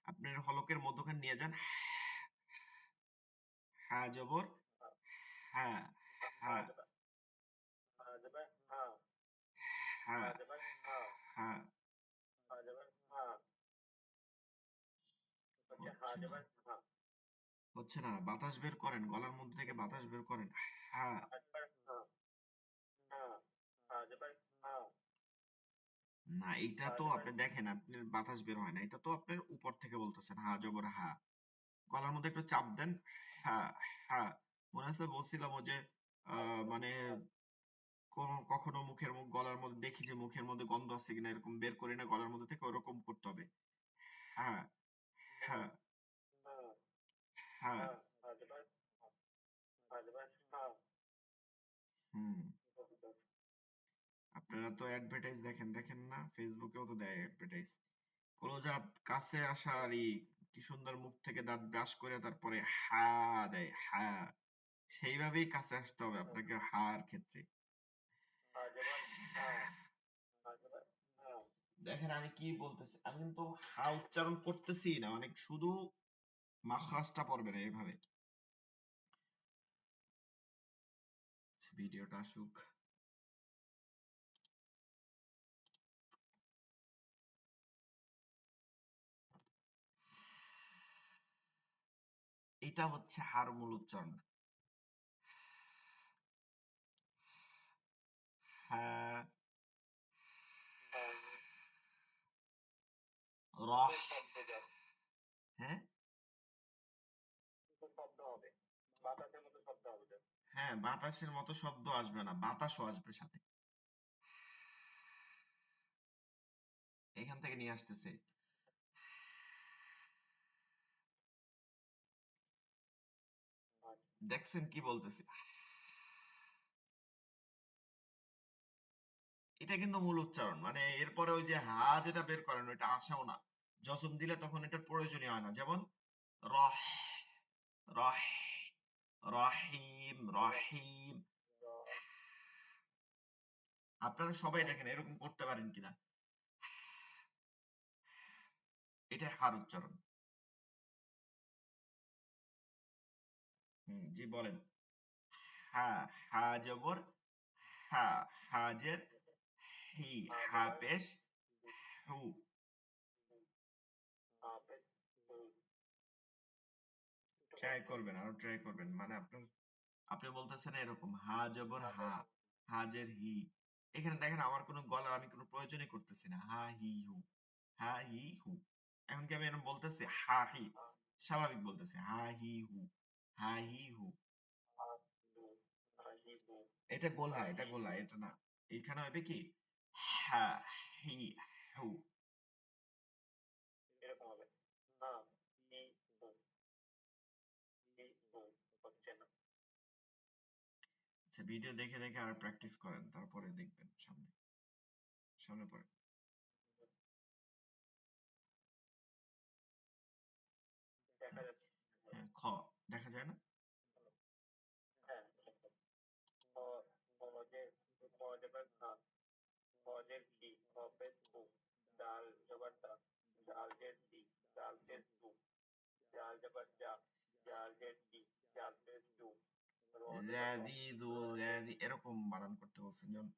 আপনার হলকের মধ্যখানে নিয়ে যান। হা জবর হা হা, হা হা, জবর হা জবর হা, হা, হা জবর হা, হা। হা জবর হা, হচ্ছে হা হচ্ছে না, জবর হা, হচ্ছে না, বাতাস বের করেন, গলার মধ্যে থেকে বাতাস বের করেন। হা। হা জবর হা, হা হা জবর হা, না, এইটা হা তো জবর আপনি দেখেন, আপনার বাতাস বের হয় না, এটা তো আপনার উপর থেকে বলতেছেন। হা জবর হা, গলার মধ্যে একটু চাপ দেন। হা, হা। মনে আছে বলছিলাম ওই যে হা জবর মানে হা, কখনো গলার মধ্যে দেখি যে মুখের মধ্যে গন্ধ আছে কিনা, এরকম বের করি না গলার মধ্যে থেকে, ওরকম করতে হবে। হ্যাঁ, হা হ্যাঁ, হা হ্যাঁ। হা, হা জবর হা, হা জবর হা। হুম। আপনারা তো অ্যাডভার্টাইজ দেখেন, দেখেন না? ফেসবুকেও তো দেয় অ্যাডভার্টাইজ। ক্লোজআপ, কাছে আসারই, কি সুন্দর মুখ থেকে দাঁত ব্রাশ করে তারপরে হা দেয়, হা। সেইভাবেই কাছে আসতে হবে আপনাকে হার ক্ষেত্রে। হা জবর হা, হা জবর হা, দেখেন আমি কি বলতেছি, আমি কিন্তু হা উচ্চারণ করতেছি না, মানে শুধু মাখরাজটা পড়বে না এইভাবে। ভিডিওটা আসুক। এটা হচ্ছে হার মূল উচ্চারণ। হ্যাঁ, রহ। হ্যাঁ, শব্দ হবে, বাতাসের মতো শব্দ হবে। হ্যাঁ, বাতাসের মতো শব্দ আসবে না, বাতাসও আসবে সাথে। এখান থেকে নিয়ে আসতেছে। দেখছেন কি বলতেছে? এটা কিন্তু মূল উচ্চারণ, মানে এরপরে ওই যে হা যেটা বের করেন ওইটা আসেও না। জজম দিলে তখন এটার প্রয়োজনই হয় না। যেমন রহ, রহ, রহিম, রহিম। আপনারা সবাই দেখেন এরকম করতে পারেন কিনা। এটা হার উচ্চারণ। জি বলেন। হা, হা জবর হা, হাজের হি, হা পেশ হু। ট্রাই করবেন, আরো ট্রাই করবেন। মানে আপনার, আপনি বলতেছেন এরকম হা জবর হা, হাজের হি। এখানে দেখেন আমার কোনো গলার আমি কোনো প্রয়োজনই করতেছি না। হা হি হু, হা হি হু। এখন কি আমি এরকম বলতেছি হা হি? স্বাভাবিক বলতেছি হা হি হু, হা হি হু। এটা গোলা, এটা গোলা, এটা না। এইখানে হবে কি হা হি হু। এরকম হবে, হ্যাঁ, হি হু, হি হু হচ্ছে না। আচ্ছা, ভিডিও দেখে দেখে আর প্র্যাকটিস করেন, তারপরে দেখবেন সামনে। সামনে পড়েন। দেখা যাচ্ছে। হ্যাঁ, খ দেখা যায় না? হ্যাঁ, খ, খজের, খজের খা, খজের খি, খপের খু, ডাল জবর দা, ডাল জের দি, ডাল পেশ দু, জাল জবর জা, জাল জের দি, জাল পেশ দু, র জবর র, জ্যাদি দু র জের জ্যাদি এরকম বানান করতে বলছেন। যেমন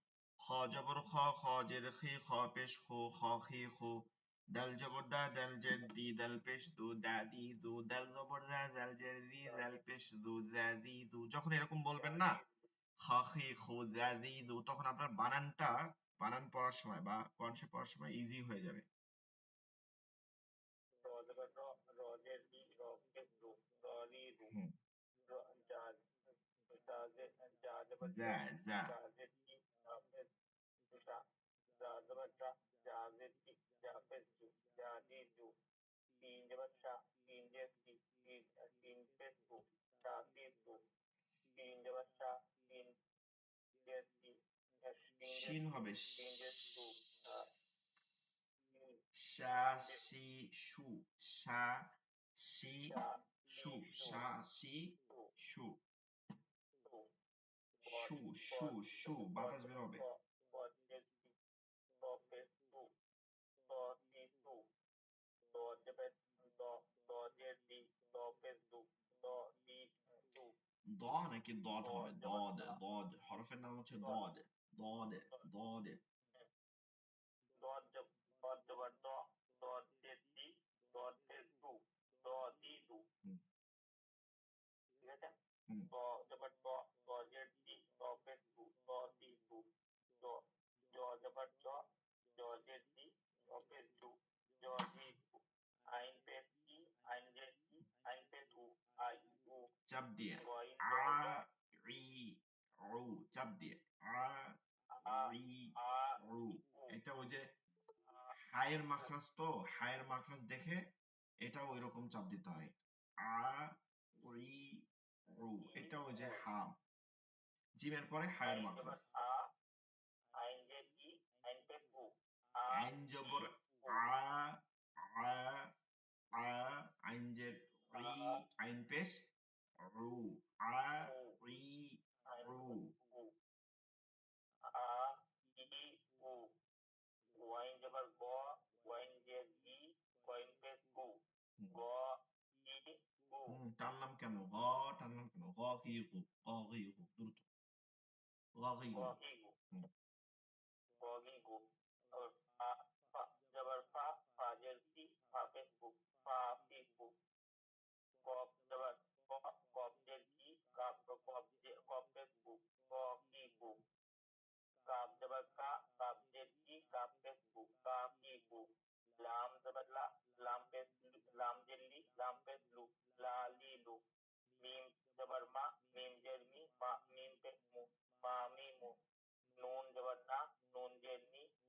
খ জবর খ, খ জের খি, খ পেশ খু, খ খি খু। দাল জবর দা, দাল জের দি, দাল পেশ দু, দা দি দু। দাল জবর দা, দাল জের দি, দাল পেশ দু, দা দি দু। যখন এরকম বলবেন না খ খি খু দা দি দু, তখন আপনার বানানটা, বানান পড়ার সময় বা কনসেপ্ট পড়ার সময় ইজি হয়ে যাবে। র জবর র, র জের দি, র পেশ দু, র রি দু, হুম, র জা, জা জের, জা জবর যা জা, যা। জা জের দি, জা পেশ দু, জা, জা জবর জা, জা জের দি, জা পেশ দু, জা দি দু, তিন জবর শা, তিন জের দি, তিন, তিন পেশ দু, শা তি দু, তিন জবর শা, তিন জের দি, তিন জের শিন দু, হবে তিন জের দু, তিন, শা তিন জের শি শু, শা শি শা, তি শু, শু, শা শি শু, শু, শু, শু ক, শু শু, ক বাতাস বের জবর হবে। ক, ক জের দি, ক পেশ দু, ক তি দু, দ জবর দ, দ জের দি, দ পেশ দু, দ দি দু, দ নাকি দদ দ হবে? জবর দদ, দা, দদ হরফের নাম হচ্ছে দ, দদ। দদ, দদ। দ জবর দ, দ জের দি, দ পেশ দু, দ দি দু, হুম, ঠিক আছে? হুম। দ জবর দ, দ জের দি, দ পেশ দু, দ দি দু, জ, জ জবর জ, জ জের দি, জ পেশ দু, জ দি দু, আইন পেশ ই, আইন জের দি, আইন পেশ উ, আই উ, চাপ দিয়ে গইন আ জবর গ, ই উ, চাপ দিয়ে আ আ, ই আ উ। ই উ, এটা ওই যে আ হায়ের উ, মাখরাজ, তো হায়ের মাখরাজ দেখে এটাও ওই রকম চাপ দিতে হয়। আ ই উ, ই এটা ওই যে উ, হা। জিমের পরে হায়ের আইন জবর মাখরাজ। আ, আইন জের ই, আইন পেশ উ, আ আইন ই জবর উ, আ, আ, আ, আইন জের আ ই, আইন পেশ রু, আ উ, ই আইন রু। পেশ উ, আ ই উ, ওয়াইন জবর গ, ওয়াইন জের ই, ওয়াইন পেশ গু, হুম, গ ই টানলাম কেন টানলাম কেন গিগু গিগু দ্রুত গিগু गीगू गीगू और फा फा जबर फा फाजर फा फेसबुक फा फेसबुक कॉप जबर कॉप जेर की कॉप फेसबुक की बुक काफ जबर काफ जेर की काफ फेसबुक का की बुक लाम जबर लाम पेस लाम जेल्ली लाम पेसलू ला लीलू मीम जबर मीम जेर मीम पेसमू मीमू नून जबर नून जेर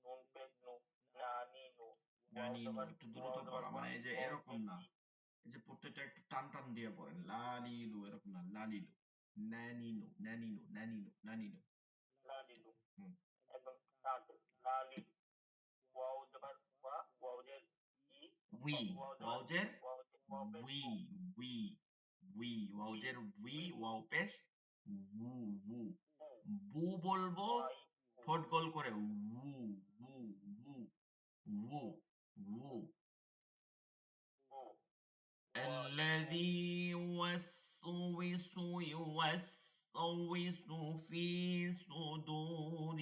नून पेसनू ना नीनू वाव নানি নো जबर একটু দ্রুত পড়া মানে এই যে वाव এরকম जेर না এই যে প্রত্যেকটা একটু টান টান দিয়ে পড়েন লালিলু এরকম না লালিলু নানিনু নানিনু নানিনু নানিনু ला लीलू হুম एकदम शांत ला लीलू वाव जबर वाव जेर ई উই वाव जबर ওয়াওজের वाव पेस উই बू উই উই वी ওয়াওজের উই वी ওয়াও পেশ উ উ ऊ বু বলবো वाई ऊ ঠোঁট গোল করে উ উ উ উ ऊ উ ऊ الذي يوسوس في صدور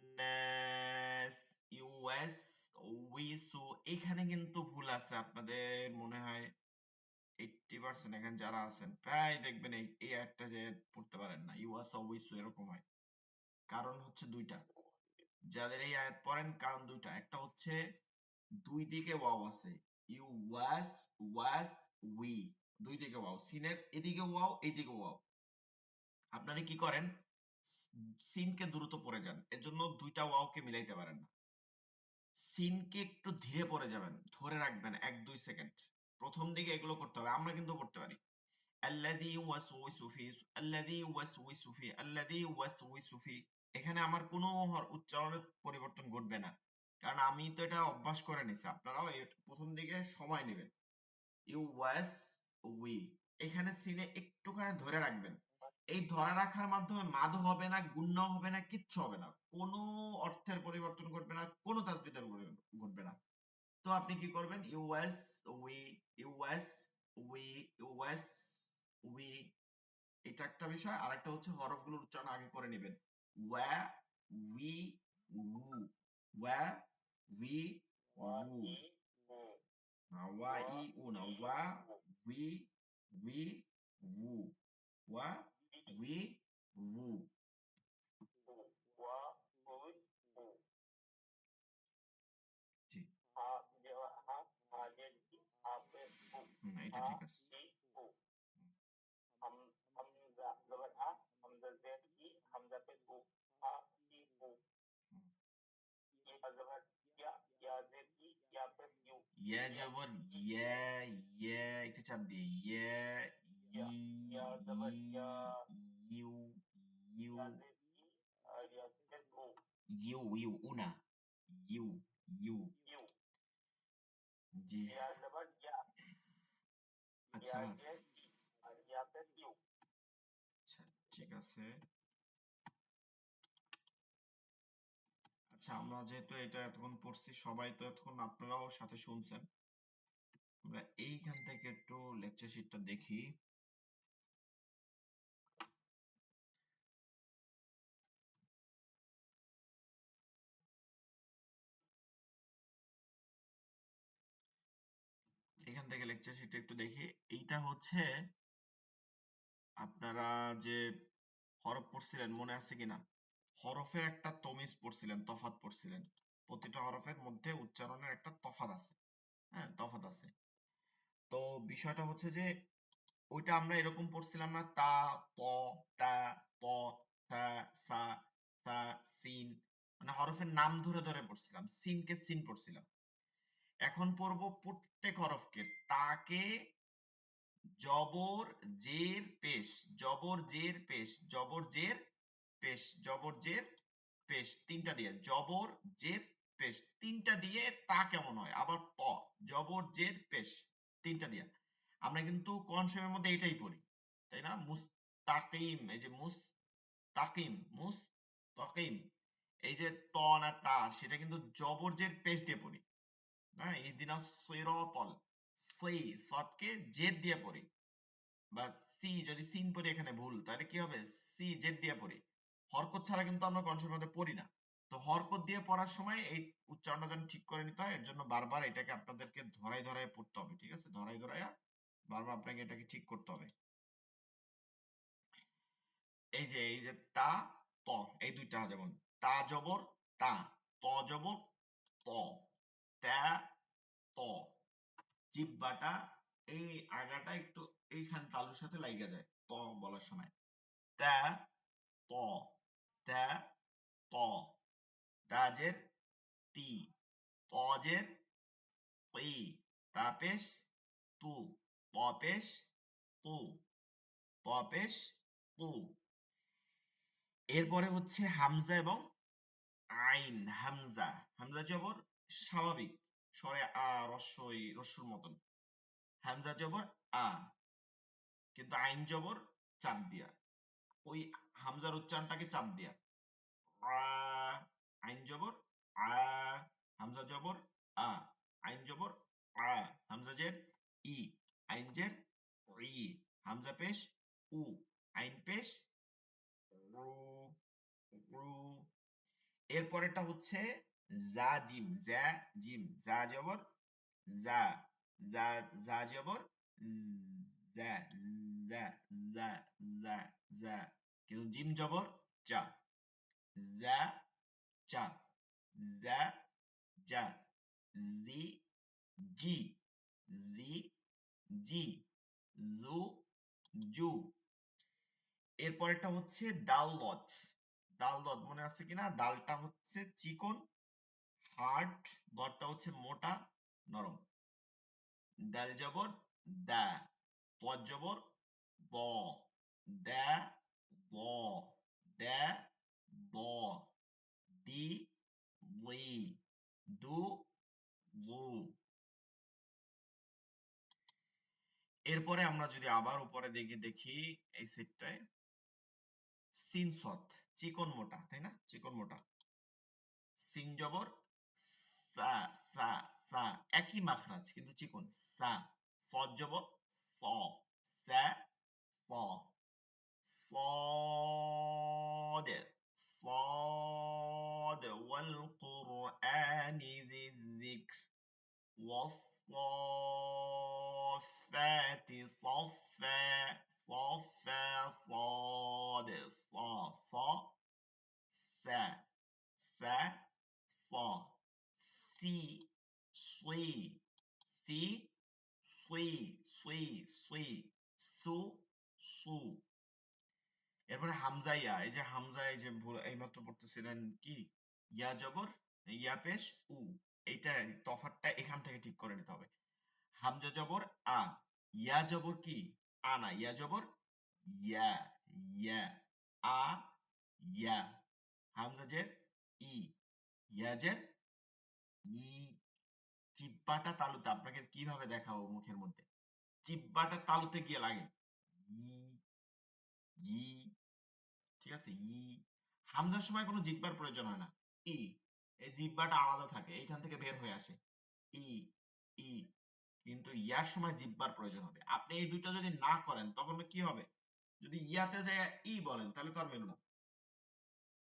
الناس ইউএসউইস এখানে কিন্তু ভুল আছে আপনাদের মনে হয় 80% এখানে যারা আছেন প্রায় দেখবেন এই একটা যে পড়তে পারেন না ইউএসউইস এরকম হয় কারণ হচ্ছে দুইটা যাদের এই আয়াত পড়েন কারণ দুইটা একটা হচ্ছে দুই দিকে ওয়াও আছে ইউ ওয়াস উই দুই দিকে ওয়াও সিনের এদিকে ওয়াও এইদিকে ওয়াও আপনারা কি করেন সিনকে দ্রুত পড়ে যান এজন্য দুইটা ওয়াওকে মিলাইতে পারেন না সিনকে একটু ধীরে পড়ে যাবেন ধরে রাখবেন 1-2 সেকেন্ড প্রথম দিকে এগুলো করতে হবে আমরা কিন্তু করতে পারি আল্লাযী ওয়াসওয়িসু ফি আল্লাযী ওয়াসওয়িসু ফি আল্লাযী ওয়াসওয়িসু ফি এখানে আমার কোনো উচ্চারণের পরিবর্তন ঘটবে না কারণ আমি তো এটা অভ্যাস করে নিছি আপনারাও প্রথম দিকে সময় নেবেন ইউ ওয়াস উই এখানে সিনে একটুখানি ধরে রাখবেন এই ধরে রাখার মাধ্যমে মাদ হবে না গুণ্য হবে না কিচ্ছু হবে না কোনো অর্থের পরিবর্তন ঘটবে না কোনো তাসবিদের ঘটবে না তো আপনি কি করবেন US we US we US we এটা একটা বিষয় আর একটা হচ্ছে হরফগুলোর উচ্চারণ আগে করে নেবেন ওয়া উই উ ওয়া উই উ वाई ऊ না ওয়া ই উ না वाई ওয়া ऊ উই উই উ ওয়া উই উ ऊ वा उई ऊ জি हा जबर हाजिर की आपे ऊ এটা हा ঠিক আছে ई ऊ हम हमजा जबर हमजा जेड की हमजा पे ऊ हा ई ऊ या जबर या जेड की या पे यू ইয়া या জবর ইয়া ইয়া একটু চাপ দিয়ে ইয়া या ই या ই जबर ইউ ইউ या जेड की या पे ऊ ইউ উনা ইউ ইউ यू জি या जबर আচ্ছা या जेड की या पे यू আচ্ছা ঠিক আছে আচ্ছা আমরা যেহেতু এটা এতক্ষণ পড়ছি সবাই তো এতক্ষণ আপনারাও সাথে শুনছেন আমরা এইখান থেকে একটু লেকচার শিটটা দেখি এখান থেকে লেকচার শিটটা একটু দেখি এইটা হচ্ছে আপনারা যে হরফ পড়ছিলেন মনে আছে কিনা হরফের একটা তমিজ পড়ছিলেন তফাৎ পড়ছিলেন প্রতিটা হরফের মধ্যে উচ্চারণের একটা তফাৎ আছে হ্যাঁ তফাৎ আছে তো বিষয়টা হচ্ছে যে ওইটা আমরা এরকম পড়ছিলাম না তা ত তা ত থা সা সা সিন মানে হরফের নাম ধরে ধরে পড়ছিলাম সিনকে সিন পড়ছিলাম এখন পড়বো প্রত্যেক হরফকে তাকে জবর জের পেশ জবর জের পেশ জবর জের পেশ জবর জের পেশ তিনটা দিয়ে জবর জের পেশ তিনটা দিয়ে তা কেমন হয় আবার ত জবর জের পেশ তিনটা দিয়ে আমরা কিন্তু কোরআন শরীফের মধ্যে এটাই পড়ি তাই না মুস্তাকিম এই যে মুস্তাকিম এই যে ত না তা সেটা কিন্তু জবর জের পেশ দিয়ে পড়ি না ইহদিনাস সিরাতাল সি, সদকে জেদ দিয়ে পড়ি বা সি যদি সিন পড়ি এখানে ভুল, তাহলে কি হবে? সি জেদ দিয়ে পড়ি। হরকত ছাড়া কিন্তু আমরা কনসোনেন্টের মধ্যে পড়ি না। তো হরকত দিয়ে পড়ার সময় এই উচ্চারণটা যেন ঠিক করে নিতে হয়, এর জন্য বারবার এটাকে আপনাদেরকে ধরাই ধরাই পড়তে হবে, ঠিক আছে? ধরাই ধরাইয়া বারবার আপনাকে এটাকে ঠিক করতে হবে। এই যে তা, ত, এই দুইটা যেমন তা জবর তা, ত জবর ত, তা, ত। জিহ্বাটা এই আগাটা একটু এইখান তালুর সাথে লাগা যায় ত বলার সময়। তা, ত, তা, ত, তাজের তি, তজের তি, তাপেশ তু, তপেশ তু, তপেশ তু। এরপরে হচ্ছে হামজা এবং আইন। হামজা, হামজা জবর স্বাভাবিক স্বরে আ, রস্বই, রস্যুর মতন। হামজা জবর আ, কিন্তু আইন জবর চাপ দিয়া, ওই হামজার উচ্চারণটাকে চাপ দিয়া। আ, আইন জবর আ, হামজা জবর আ, আইন জবর আ, হামজা জের ই, আইন জের ই, হামজা পেশ উ, আইন পেশ রু, রু। এরপরেরটা হচ্ছে জা জিম, জা জিম, জা জবর জা, জা, জা জবর জা, জা, জা, জা, জা, কিন্তু জিম জবর জা, জা, চা, জা, জা, জি, জি, জি, জি, জু, জু। এরপরেরটা হচ্ছে দাল লজ। দাল লজ মনে আছে কিনা? দালটা হচ্ছে চিকন হার্ড, লটটা হচ্ছে মোটা নরম। দাল জবর দা, ত জবর দ, দা, দ, দা, দ, দি, লি, দু, লু। এরপরে আমরা যদি আবার উপরে দিকে দেখি এই সেটটায় সিন সৎ, চিকন মোটা, তাই না? চিকন মোটা। সিন জবর সা, সা, সা, একই মাখরাজ কিন্তু চিকন সা। সদ জবর স, সা, স, صاد، صاد، والقرآن ذي الذكر، والصافات صفا، صفا، صاد، صا، صا، سا، سا، صا، سي، صي، سي، صي، صي، صي، سو، سو। এরপরে হামজা ইয়া, এই যে হামজা, এই যে এইমাত্র পড়তেছিলেন কি ইয়া জবর ইয়া পেশ উ, এইটা তফাৎটা এখান থেকে ঠিক করে নিতে হবে। হামজা জবর আ, ইয়া জবর কি আ না, ইয়া জবর ইয়া, ইয়া, আ, ইয়া, হামজা জের ই, ইয়া জের ই। জিহ্বাটা তালুতে, আপনাকে কিভাবে দেখাবো মুখের মধ্যে, জিহ্বাটা তালুতে গিয়ে লাগে ই, ই, ঠিক আছে? ই। হামজার সময় কোনো জিহ্বার প্রয়োজন হয় না। ই, এই জিহ্বাটা আলাদা থাকে, এইখান থেকে বের হয়ে আসে ই, ই। কিন্তু ইয়ার সময় জিহ্বার প্রয়োজন হবে। আপনি এই দুইটা যদি না করেন তখন কি হবে? যদি ইয়াতে যায় ই বলেন তাহলে তো আর মেলো না।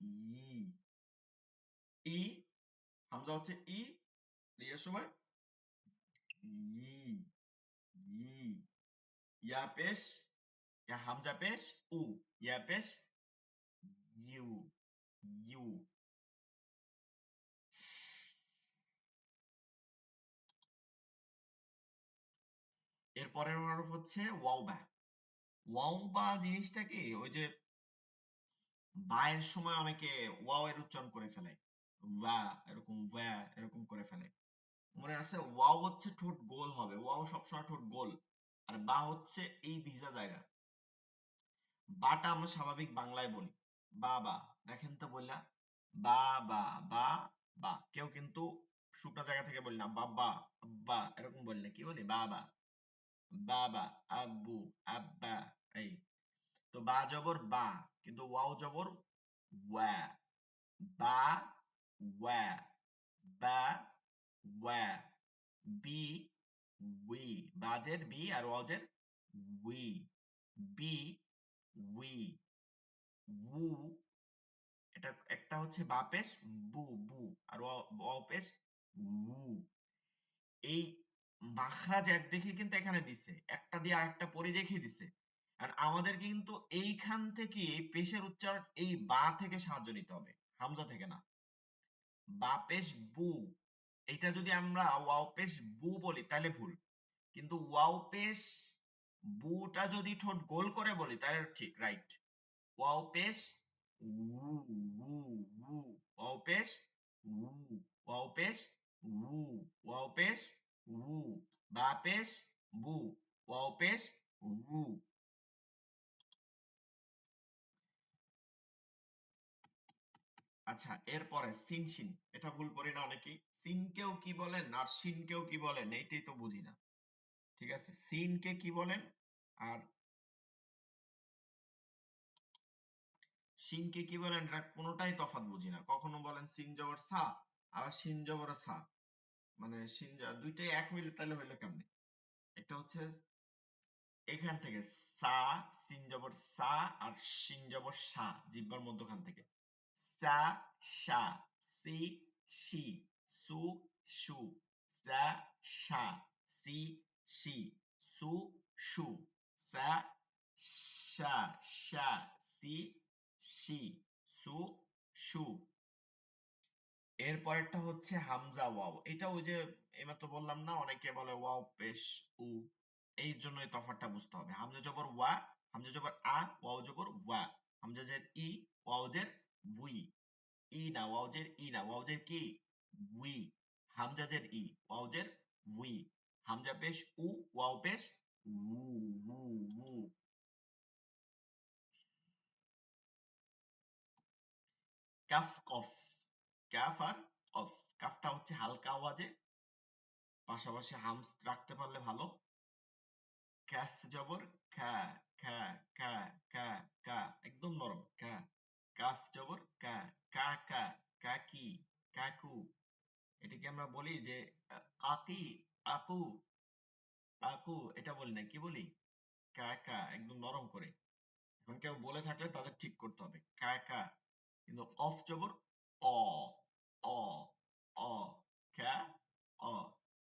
ই, ই, হামজা হচ্ছে ই, ইয়ার সময় ই, ই, ইয়া পেশ, ইয়া হামজা পেশ উ, ইয়া পেশ ইউ, ইউ। এর পরের হরফ হচ্ছে ওয়াও বা। ওয়াও বা জিনিসটা কি, ওই যে বায়ের সময় অনেকে ওয়াও এর উচ্চারণ করে ফেলে, ওয়া এরকম, ওয়া এরকম করে ফেলে। মনে আছে ওয়াও হচ্ছে ঠোঁট গোল হবে, ওয়াও সবসময় ঠোঁট গোল। আর বা হচ্ছে এই ভিজা জায়গা। বাটা আমরা স্বাভাবিক বাংলায় বলি বাবা, দেখেন তো বললা বা, বা, বা, বা। কেউ কিন্তু শুকনা জায়গা থেকে বলি না বাবা, আব্বা এরকম বলি না, কি বলি বাবা, বাবা, আব্বু, আব্বা। এই তো বা জবর বা, কিন্তু ওয়াও জবর ওয়া, বা, ওয়া, বা, ওয়া, বি, উই, বাজের বি আর ওয়াজের উই, বি, উই, বু, এটা একটা হচ্ছে বা পেশ বু বু, আর ওয়াও পেশ উ। এই মাখরাজ এক দেখে কিন্তু এখানে দিছে, একটা দিয়ে আরেকটা পরে দেখিয়ে দিছে। আর আমাদের কিন্তু এইখান থেকে পেশের উচ্চারণ এই বা থেকে সাহায্য নিতে হবে, হামজা থেকে না। বা পেশ বু, এটা যদি আমরা ওয়াও পেশ বু বলি তাহলে ভুল, কিন্তু ওয়াও পেশ বুটা যদি ঠোঁট গোল করে বলি তাহলে ঠিক, রাইট। ওয়াও পেশ উ, উ, উ, ওয়াও পেশ উ, ওয়াও পেশ উ, ওয়াও পেশ উ, বা পেশ বু, ওয়াও পেশ উ। আচ্ছা, এরপরে সিন শিন, এটা ভুল করি না অনেকেই, সিনকেও কি বলেন আর শিনকেও কি বলেন এইটাই তো বুঝি না। ঠিক আছে, সিনকে কি বলেন আর শিনকে কি বলেন, এটা কোনোটাই তফাৎ বুঝি না। কখনো বলেন সিন জবর সা, আবার শিন জবর সা, মানে শিন দুইটাই এক হইলে তাহলে হইলো কেমনে? একটা হচ্ছে এখান থেকে সা, সিন জবর সা, আর শিন জবর সা, জিহ্বার মধ্যখান থেকে সা, সা, সি, শি, সু, শু, সা, সা, সি, শি, সু, শু, সা, সা, সা, সি, শি, সু, শু। এর পরেরটা হচ্ছে হামজা ওয়াও, এটা ওই যে এইমাত্র বললাম না, অনেকে বলে ওয়াও পেশ উ, এই জন্য এই তফাৎটা বুঝতে হবে। হামজা জবর ওয়া, হামজা জবর আ, ওয়াও জবর ওয়া, হামজা জের ই, ওয়াও জের উই, ই না ওয়াও জের ই না, ওয়াও জের কি উই, হামজা জের ই, ওয়াও জের উই, হামজা পেশ উ, ওয়াও পেশ উ, উ, উ। কাফ কফ, কাফ আর কফ, কাফটা হচ্ছে হালকা আওয়াজে, পাশাপাশি হামস রাখতে পারলে ভালো। ক্যাফ জবর কা, কা, কা, কা, কা, একদম নরম কা। কাফ জবর কা, কা, কা, কাকি, কাকু। এটাকে আমরা বলি যে কাকি, আপু, আপু, এটা বলি না, কি বলি? কা, কা, একদম নরম করে। এখন কেউ বলে থাকলে তাদের ঠিক করতে হবে, কা, কা। কিন্তু অফ জবর অ, অ, অ, কা, অ,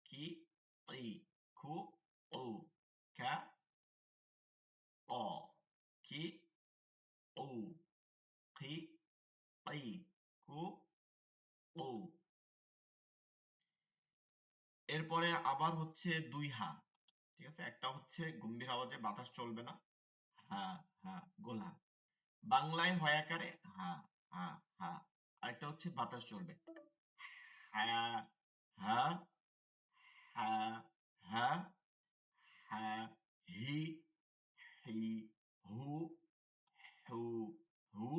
কি, ই, খু, উ, কা, অ, কি, উ, কি, ই, কু, উ। এরপরে আবার হচ্ছে দুই হা, ঠিক আছে, একটা হচ্ছে গম্ভীর আওয়াজে, বাতাস চলবে না, হা, হা, গোলা। বাংলায় হয় আকারে হা, হা, হা। আরেকটা হচ্ছে বাতাস চলবে, হা, হা, হা, হা, হা, হি, হি, হু, হু, হু,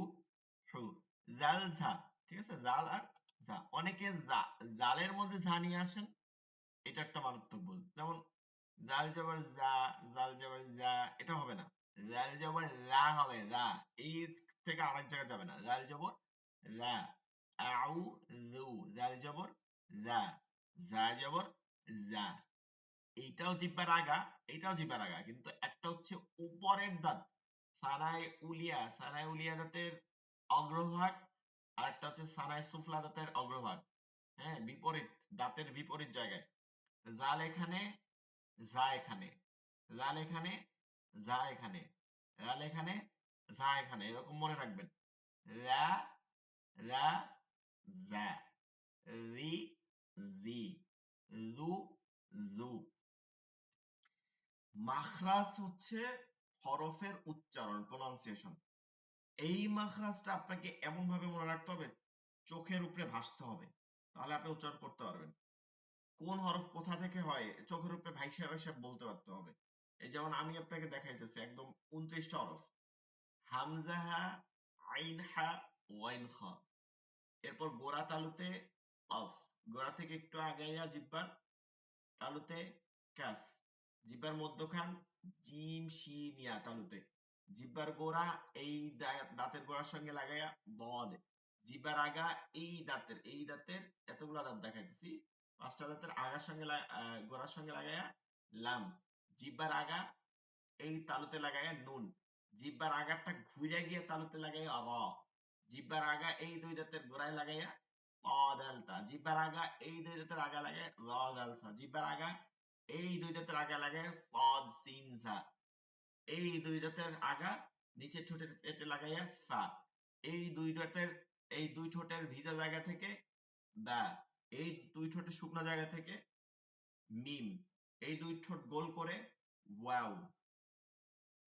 হু। জাল ঝা, ঠিক আছে, জাল আর ঝা। অনেকে জালের মধ্যে ঝা নিয়ে আসেন, এটা একটা মারাত্মক ভুল। যেমন জাল জবর জা, জাল জবর জা, এটা হবে না। জাল জবর রা হবে, রা, এই থেকে আরেক জায়গায় যাবে না। জাল জবর রা, আউ, জু, জাল জবর জা, জা জবর জা। এইটাও জিহ্বার আগা, এইটাও জিহ্বার আগা, কিন্তু একটা হচ্ছে উপরের দাঁত, সানায় উলিয়া, সানায় উলিয়া দাঁতের অগ্রভাগ, আর একটা হচ্ছে সানায় সুফলা দাঁতের অগ্রভাগ। হ্যাঁ, বিপরীত, দাঁতের বিপরীত জায়গায়। জাল এখানে, যা এখানে, লাল এখানে, যা এখানে, লাল এখানে, যা এখানে, এরকম মনে রাখবেন। রা, রা, যা, রি, জি, জু, জু। মাখরাজ হচ্ছে হরফের উচ্চারণ, প্রোনাউন্সিয়েশন। এই মাখরাজটা আপনাকে এমন ভাবে মনে রাখতে হবে, চোখের উপরে ভাসতে হবে, তাহলে আপনি উচ্চারণ করতে পারবেন। কোন হরফ কোথা থেকে হয় চোখের উপরে ভাইসা ভাইসা বলতে পারতে হবে। এই যেমন আমি আপনাকে দেখাইতেছি একদম 29টা হরফ, হামজা হা, আইন হা, ওয়াইন খা। এরপর গোরা তালুতে অফ, গোড়া থেকে একটু আগাইয়া জিব্বার তালুতে কাফ, জিব্বার মধ্যখান জিম শিন ইয়া তালুতে, জিব্বার গোড়া এই দাঁতের গোড়ার সঙ্গে লাগাইয়া বদ, জিব্বার আগা এই দাঁতের এতগুলা দাঁত দেখাইতেছি, পাঁচটা দাঁতের আগার সঙ্গে গোড়ার সঙ্গে লাগাইয়া লাম। জিহ্বার আগা এই তালুতে লাগাইয়া নুন। জিহ্বার আগারটা ঘুরে গিয়ে তালুতে লাগাইয়া র। জিহ্বার আগা এই দুই দাঁতের গোড়ায় লাগাইয়া ত দাল তা। জিহ্বার আগা এই দুই দাঁতের আগা লাগায় র দাল সা। জিহ্বার আগা এই দুই দাঁতের আগা লাগায় সদ সিন সা। এই দুই দাঁতের আগা নিচের ঠোঁটের পেটে লাগাইয়া সা। এই দুই ঠোঁটের ভিজা জায়গা থেকে দা। এই দুই ঠোঁটের শুকনো জায়গা থেকে মিম। এই দুই ঠোঁট গোল করে ওয়াও।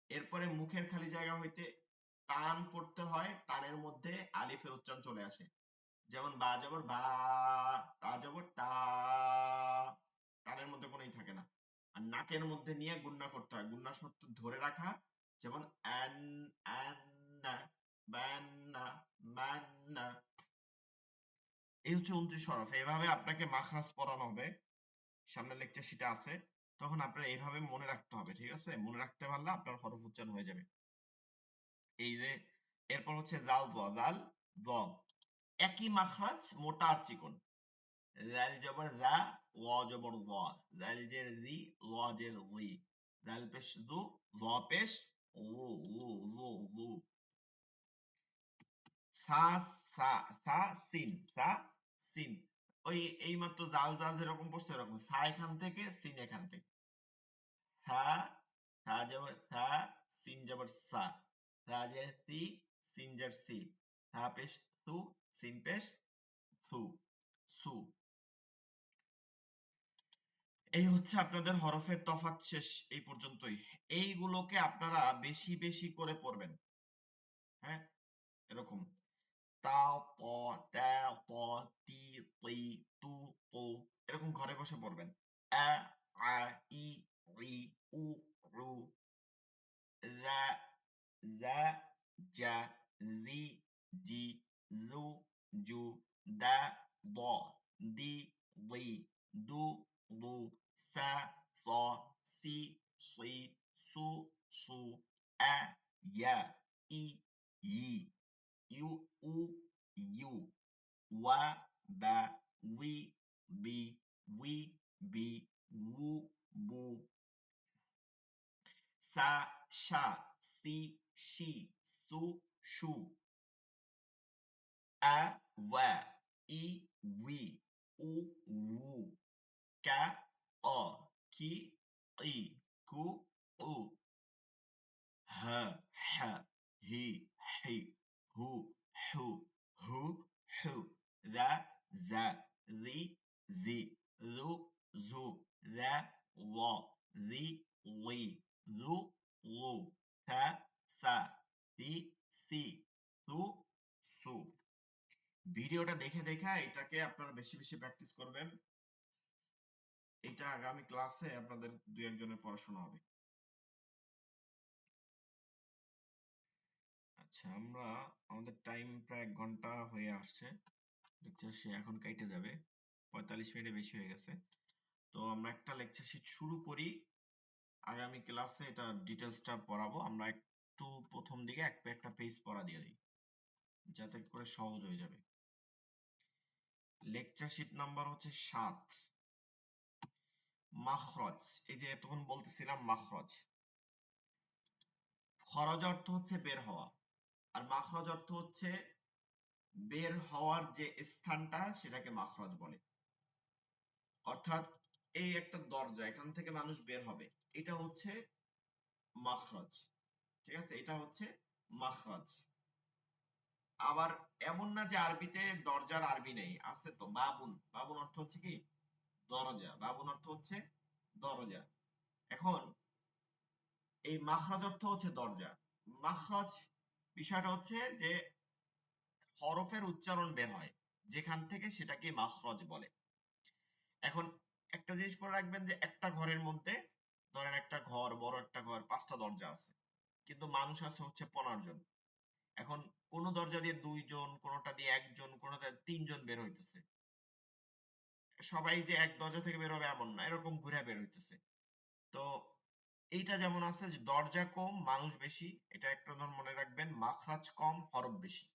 এরপরে মুখের খালি জায়গা হইতে টান পড়তে হয়, টানের মধ্যে আলিফের উচ্চারণ চলে আসে। যেমন বা জবর বা, তা জবর তা, টানের মধ্যে কোনোই থাকে না। আর নাকের মধ্যে নিয়ে গুন্না করতে হয়, গুন্না শব্দ ধরে রাখা। যেমন আন, আন্না, বান্না, মান্না। এই হচ্ছে 29 হরফ। এভাবে আপনাকে মাখরাজ পড়ানো হবে, সামনে লেকচার শিটে আছে। তখন আপনার এইভাবে মনে রাখতে হবে, ঠিক আছে? মনে রাখতে পারলে আপনার হরফ উচ্চারণ হয়ে যাবে। এই যে এরপর হচ্ছে জাল জ, জাল জ একই মাখরাজ, মোটা আর চিকন। জাল জবর জা, ওয়া জবর ওয়া, জাল জের জি, ওয়া জের জি, জাল পেশ জু, ওয়া পেশ ও, ও, ও, ও। সা, সা, সা সিন, সা সিন। ওই এইমাত্র জাল জা যেরকম পড়ছে এরকম, সা এখান থেকে, সিন এখান থেকে। সা, সা জবর সা, সিন জবর সা, সা জের সি, সিন জের সি, সা পেশ সু, সিন পেশ সু, সু। এই হচ্ছে আপনাদের হরফের তফাৎ শেষ এই পর্যন্তই। এইগুলোকে আপনারা বেশি বেশি করে পড়বেন। হ্যাঁ, এরকম তা, ত, তা, ত, তি, তি, তু, তু, এরকম ঘরে বসে পড়বেন। আ, আ, ই, ই, উ, উ, রা, যা, যা, জি, জি, জু, জু, দা, দ, দি, দি, দু, দু, সা, স, সি, সি, সু, সু, আ, ইয়া, ই, ই, ইউ, উ, ইউ, ওয়া, বা, উই, বি, উই, বি, উ, বু, সা, সা, সি, শি, সু, সু, আ, ওয়া, ই, উই, উ, উ, কা, অ, কি, ই, কু, উ, হা, হা, হি, হি, হু, হু, হু, হু, রা, যা, রি, জি, রু, জু, রা, ল, রি, লি, রু, লু, সা, সা, সি, সি, সু, সু। ভিডিওটা দেখে দেখে এটাকে আপনারা বেশি বেশি প্র্যাকটিস করবেন। এটা আগামী ক্লাসে আপনাদের দুই একজনের পড়াশোনা হবে। আচ্ছা, আমরা আমাদের টাইম প্রায় 1 ঘন্টা হয়ে আসছে। লেকচার সে এখন কাইটে যাবে, 45 মিনিটে বেশি হয়ে গেছে। তো আমরা একটা লেকচার শিট শুরু করি, আগামী ক্লাসে এটা ডিটেলসটা পড়াবো। আমরা একটু প্রথম দিকে একটা পেজ পড়া দিয়ে দিই, যাতে করে সহজ হয়ে যাবে। লেকচার শিট নাম্বার হচ্ছে 7, মাখরজ। এই যে এতক্ষণ বলতেছিলাম মাখরজ। খরজ অর্থ হচ্ছে বের হওয়া, আর মাখরজ অর্থ হচ্ছে বের হওয়ার যে স্থানটা, সেটাকে মাখরজ বলে। অর্থাৎ এই একটা দরজা, এখান থেকে মানুষ বের হবে, এটা হচ্ছে মাখরজ। ঠিক আছে, এটা হচ্ছে মাখরজ। আবার এমন না যে আরবিতে দরজার আরবি নেই, আছে তো। বাবুন, বাবুন অর্থ হচ্ছে কি দরজা, বাবুন অর্থ হচ্ছে দরজা। এখন এই মাখরাজ অর্থ হচ্ছে দরজা। মাখরাজ বিষয়টা হচ্ছে যে হরফের উচ্চারণ বের হয় যেখান থেকে, সেটাকে মাখরাজ বলে। এখন একটা জিনিস মনে রাখবেন যে একটা ঘরের মধ্যে, ধরেন একটা ঘর, বড় একটা ঘর, 5টা দরজা আছে, কিন্তু মানুষ আছে হচ্ছে 15 জন। এখন কোন দরজা দিয়ে 2 জন, কোনটা দিয়ে 1 জন, কোনটা 3 জন বের হইতেছে। সবাই যে এক দরজা থেকে বের হবে এমন না, এরকম ঘুরে বের হইতেছে। তো এইটা যেমন আছে যে দরজা কম মানুষ বেশি, এটা একটা ধর মনে রাখবেন। মাখরাজ কম হরফ বেশি।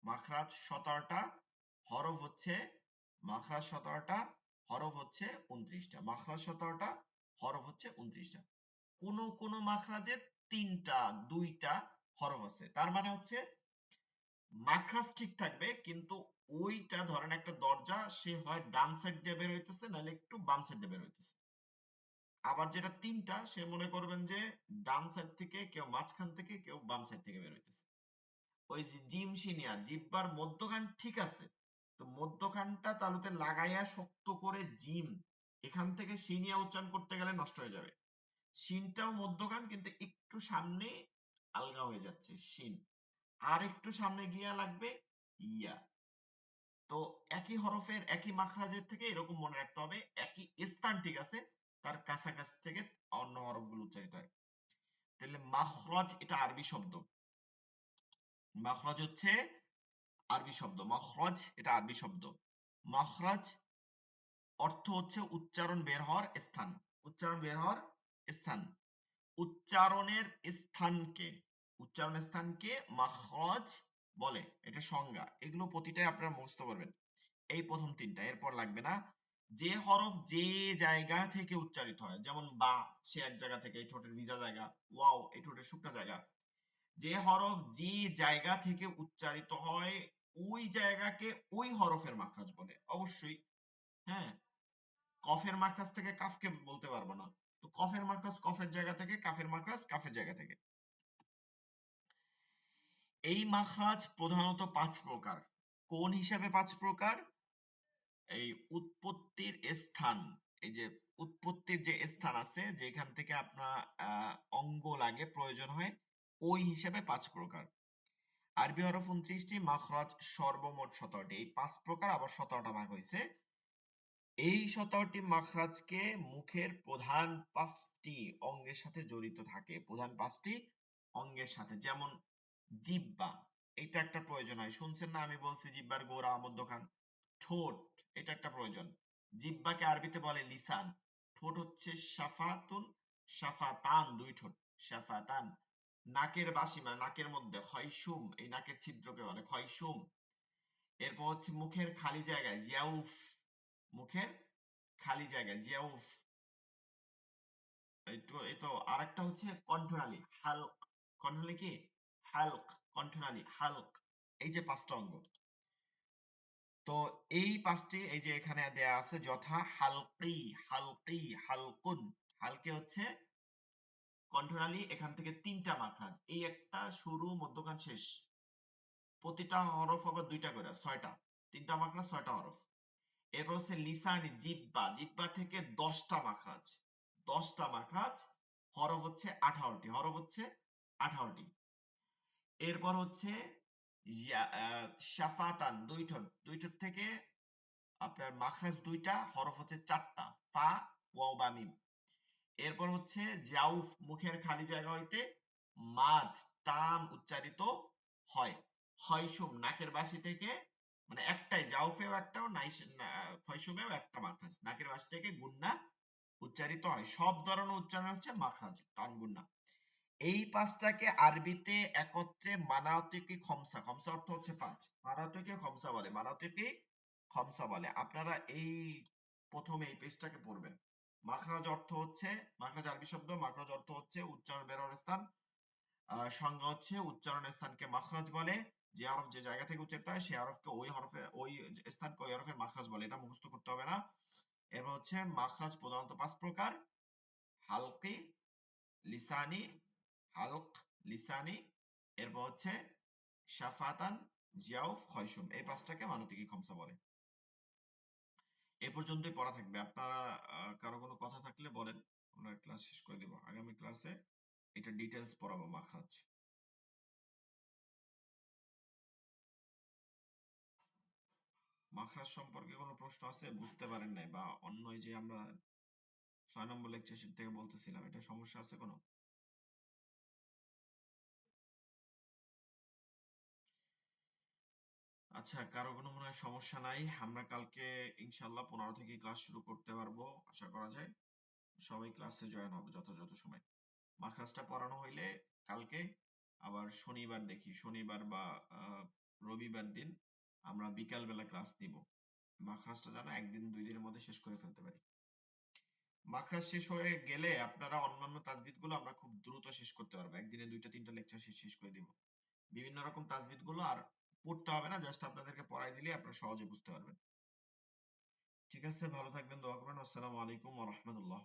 মাখরাজ 17টা, হরফ হচ্ছে, মাখরাজ 17টা, হরফ হচ্ছে 29টা। মাখরাজ 17টা, হরফ হচ্ছে 29টা। কোন কোন মাখরাজে 3টা 2টা হরফ আছে, তার মানে হচ্ছে মাখরাজ ঠিক থাকবে, কিন্তু ওইটা ধরেন একটা দরজা, সে হয় ডান সাইড দিয়ে বের হইতেছে নাহলে একটু বাম সাইড দিয়ে বের হইতেছে। আবার যেটা 3টা, সে মনে করবেন যে ডান সাইড থেকে, কেউ মাঝখান থেকে, কেউ বাম সাইড থেকে বের হইতেছে। ওই যে জিম শিনিয়া, জিব্বার মধ্যখান ঠিক আছে, তো মধ্যখানটা তালুতে লাগাইয়া শক্ত করে জিম, এখান থেকে শিনিয়া উচ্চারণ করতে গেলে নষ্ট হয়ে যাবে। শিনটাও মধ্যখান, কিন্তু একটু সামনে আলগা হয়ে যাচ্ছে শিন, আর একটু সামনে গিয়া লাগবে ইয়া। তো একই হরফের একই মাখরাজের থেকে এরকম মনে রাখতে হবে, একই স্থান ঠিক আছে, তার কাছাকাছি থেকে অন্য হরফগুলো উচ্চারিত হয়। তাহলে মাখরাজ এটা আরবি শব্দ, মাখরাজ হচ্ছে আরবি শব্দ, মাখরাজ এটা আরবি শব্দ। মাখরাজ অর্থ হচ্ছে উচ্চারণ বের হওয়ার স্থান, উচ্চারণ বের হওয়ার স্থান। উচ্চারণের স্থানকে, উচ্চারণের স্থানকে মাখরাজ বলে, এটা সংজ্ঞা। এগুলো প্রতিটাই আপনারা মুখস্থ করবেন, এই প্রথম 3টা, এরপর লাগবে না। যে হরফ যে জায়গা থেকে উচ্চারিত হয়, যেমন বা, সে এক জায়গা থেকে, এই ঠোঁটের ভিজা জায়গা, ওয়াও এই ঠোঁটের শুকনা জায়গা। যে হরফ যে জায়গা থেকে উচ্চারিত হয়, ওই জায়গাকে ওই হরফের মাখরাজ বলে অবশ্যই। হ্যাঁ, কফের মাখরাজ থেকে কাফকে বলতে পারবো না, তো কফের মাখরাজ কফের জায়গা থেকে, কাফের মাখরাজ কাফের জায়গা থেকে। এই মাখরাজ প্রধানত 5 প্রকার। কোন হিসাবে 5 প্রকার? এই উৎপত্তির স্থান, এই যে উৎপত্তির যে স্থান আছে, যেখান থেকে আপনার অঙ্গ লাগে, প্রয়োজন হয়, ওই হিসেবে 5 প্রকার। আরবি হরফ 29টি, মাখরাজ সর্বমোট 17টি। এই 5 প্রকার আবার 17টা ভাগ হয়েছে। এই 17টি মাখরাজকে মুখের প্রধান 5টি অঙ্গের সাথে জড়িত থাকে, প্রধান 5টি অঙ্গের সাথে। যেমন জিহ্বা, এটা একটা প্রয়োজন হয়, শুনছেন না আমি বলছি জিহ্বার গোড়া মধ্যখান। ঠোঁট, এটা একটা প্রয়োজন, জিহ্বাকে আরবিতে বলে লিসান। ঠোঁট হচ্ছে শাফাতুন, শাফাতান, 2 ঠোঁট, শাফাতান। নাকের বাসি মানে নাকের মধ্যে খয়সুম, এই নাকের ছিদ্রকে বলে খয়সুম। এরপর হচ্ছে মুখের খালি জায়গায় জিয়াউফ, মুখের খালি জায়গায় জিয়াউফ। এই তো আরেকটা হচ্ছে কণ্ঠনালী, হালক। কণ্ঠনালী কি? হালক। কণ্ঠনালী হালক। এই যে 5টা অঙ্গ, তো এই 5টি এই যে এখানে দেয়া আছে, যথা হালকি, হালকি, হালকুন। হালকে হচ্ছে কণ্ঠনালী, এখান থেকে 3টা মাখরাজ, এই একটা, শুরু, মধ্যখান, শেষ। প্রতিটা হরফ হবে 2টা করে, 6টা। 3টা মাখরাজ, 6টা হরফ। এরপর হচ্ছে লিসানি, জিহ্বা, জিহ্বা থেকে 10টা মাখরাজ, 10টা মাখরাজ। হরফ হচ্ছে 18টি, হরফ হচ্ছে 18টি। এরপর হচ্ছে শাফাতান, 2 ঠোঁট, 2 ঠোঁট থেকে আপনার মাখরাজ 2টা, হরফ হচ্ছে 4টা, ফা, ওয়াও বা মিম। এরপর হচ্ছে জাউফ, মুখের খালি জায়গা হইতে মাদ, টান উচ্চারিত হয়। খয়সুম, নাকের বাসি থেকে, মানে একটাই, জাউফেও একটাও, খয়সুমেও একটা মাখরাজ, নাকের বাসি থেকে গুন্না উচ্চারিত হয়। সব ধরনের উচ্চারণ হচ্ছে মাখরাজ, টান গুন্না। এই 5টাকে আরবিতে একত্রে মানাতিকি খমসা, খমসা অর্থ হচ্ছে 5, মানাতিকি খমসা বলে, মানাতিকি খমসা বলে। আপনারা এই প্রথমে এই পেজটাকে পড়বেন। মাখরাজ অর্থ হচ্ছে, মাখরাজ আরবি শব্দ, মাখরাজ অর্থ হচ্ছে উচ্চারণ বের হওয়ার স্থান। সংজ্ঞা হচ্ছে উচ্চারণের স্থানকে মাখরাজ বলে, যে হরফ যে জায়গা থেকে উচ্চারিত হয়, সেই হরফকে ওই হরফে, ওই স্থানকে ওই হরফের মাখরাজ বলে। এটা মুখস্থ করতে হবে না। এরপর হচ্ছে মাখরাজ প্রধানত 5 প্রকার: হালকি, লিসানি, হালক, লিসানি, এরপর হচ্ছে শাফাতান, জিয়াউফ, খয়সুম। এই 5টাকে মানতিকি খমসা বলে। এ পর্যন্তই পড়া থাকবে। আপনারা কারো কোনো কথা থাকলে বলেন, আমরা ক্লাস শেষ করে দেব। আগামী ক্লাসে এটা ডিটেইলস পড়াবো মাখরাজ। মাখরাজ সম্পর্কে কোনো প্রশ্ন আছে, বুঝতে পারেন নাই, বা অন্য এই যে আমরা 6 নম্বর লেকচার শিট থেকে বলতেছিলাম, এটা সমস্যা আছে কোনো? আচ্ছা, কারো কোনো মনে হয় সমস্যা নাই, আমরা কালকে ইনশাল্লাহ 15 থেকে ক্লাস শুরু করতে পারবো আশা করা যায়। সবাই ক্লাসে জয়েন হবে যথাযথ সময়। মাখরাজটা পড়ানো হইলে কালকে, আবার শনিবার দেখি, শনিবার বা রবিবার দিন আমরা বিকাল বেলা ক্লাস নিব, মাখরাজটা যেন 1 দিন 2 দিনের মধ্যে শেষ করে ফেলতে পারি। মাখরাজ শেষ হয়ে গেলে আপনারা অন্যান্য তাজবিদ গুলো আমরা খুব দ্রুত শেষ করতে পারবো, একদিনে 2টা 3টা লেকচার শেষ করে দিব। বিভিন্ন রকম তাজবিদ গুলো আর পড়তে হবে না, জাস্ট আপনাদেরকে পড়াই দিলে আপনারা সহজে বুঝতে পারবেন। ঠিক আছে, ভালো থাকবেন, দোয়া করবেন। আসসালামু আলাইকুম ওয়া রাহমাতুল্লাহ।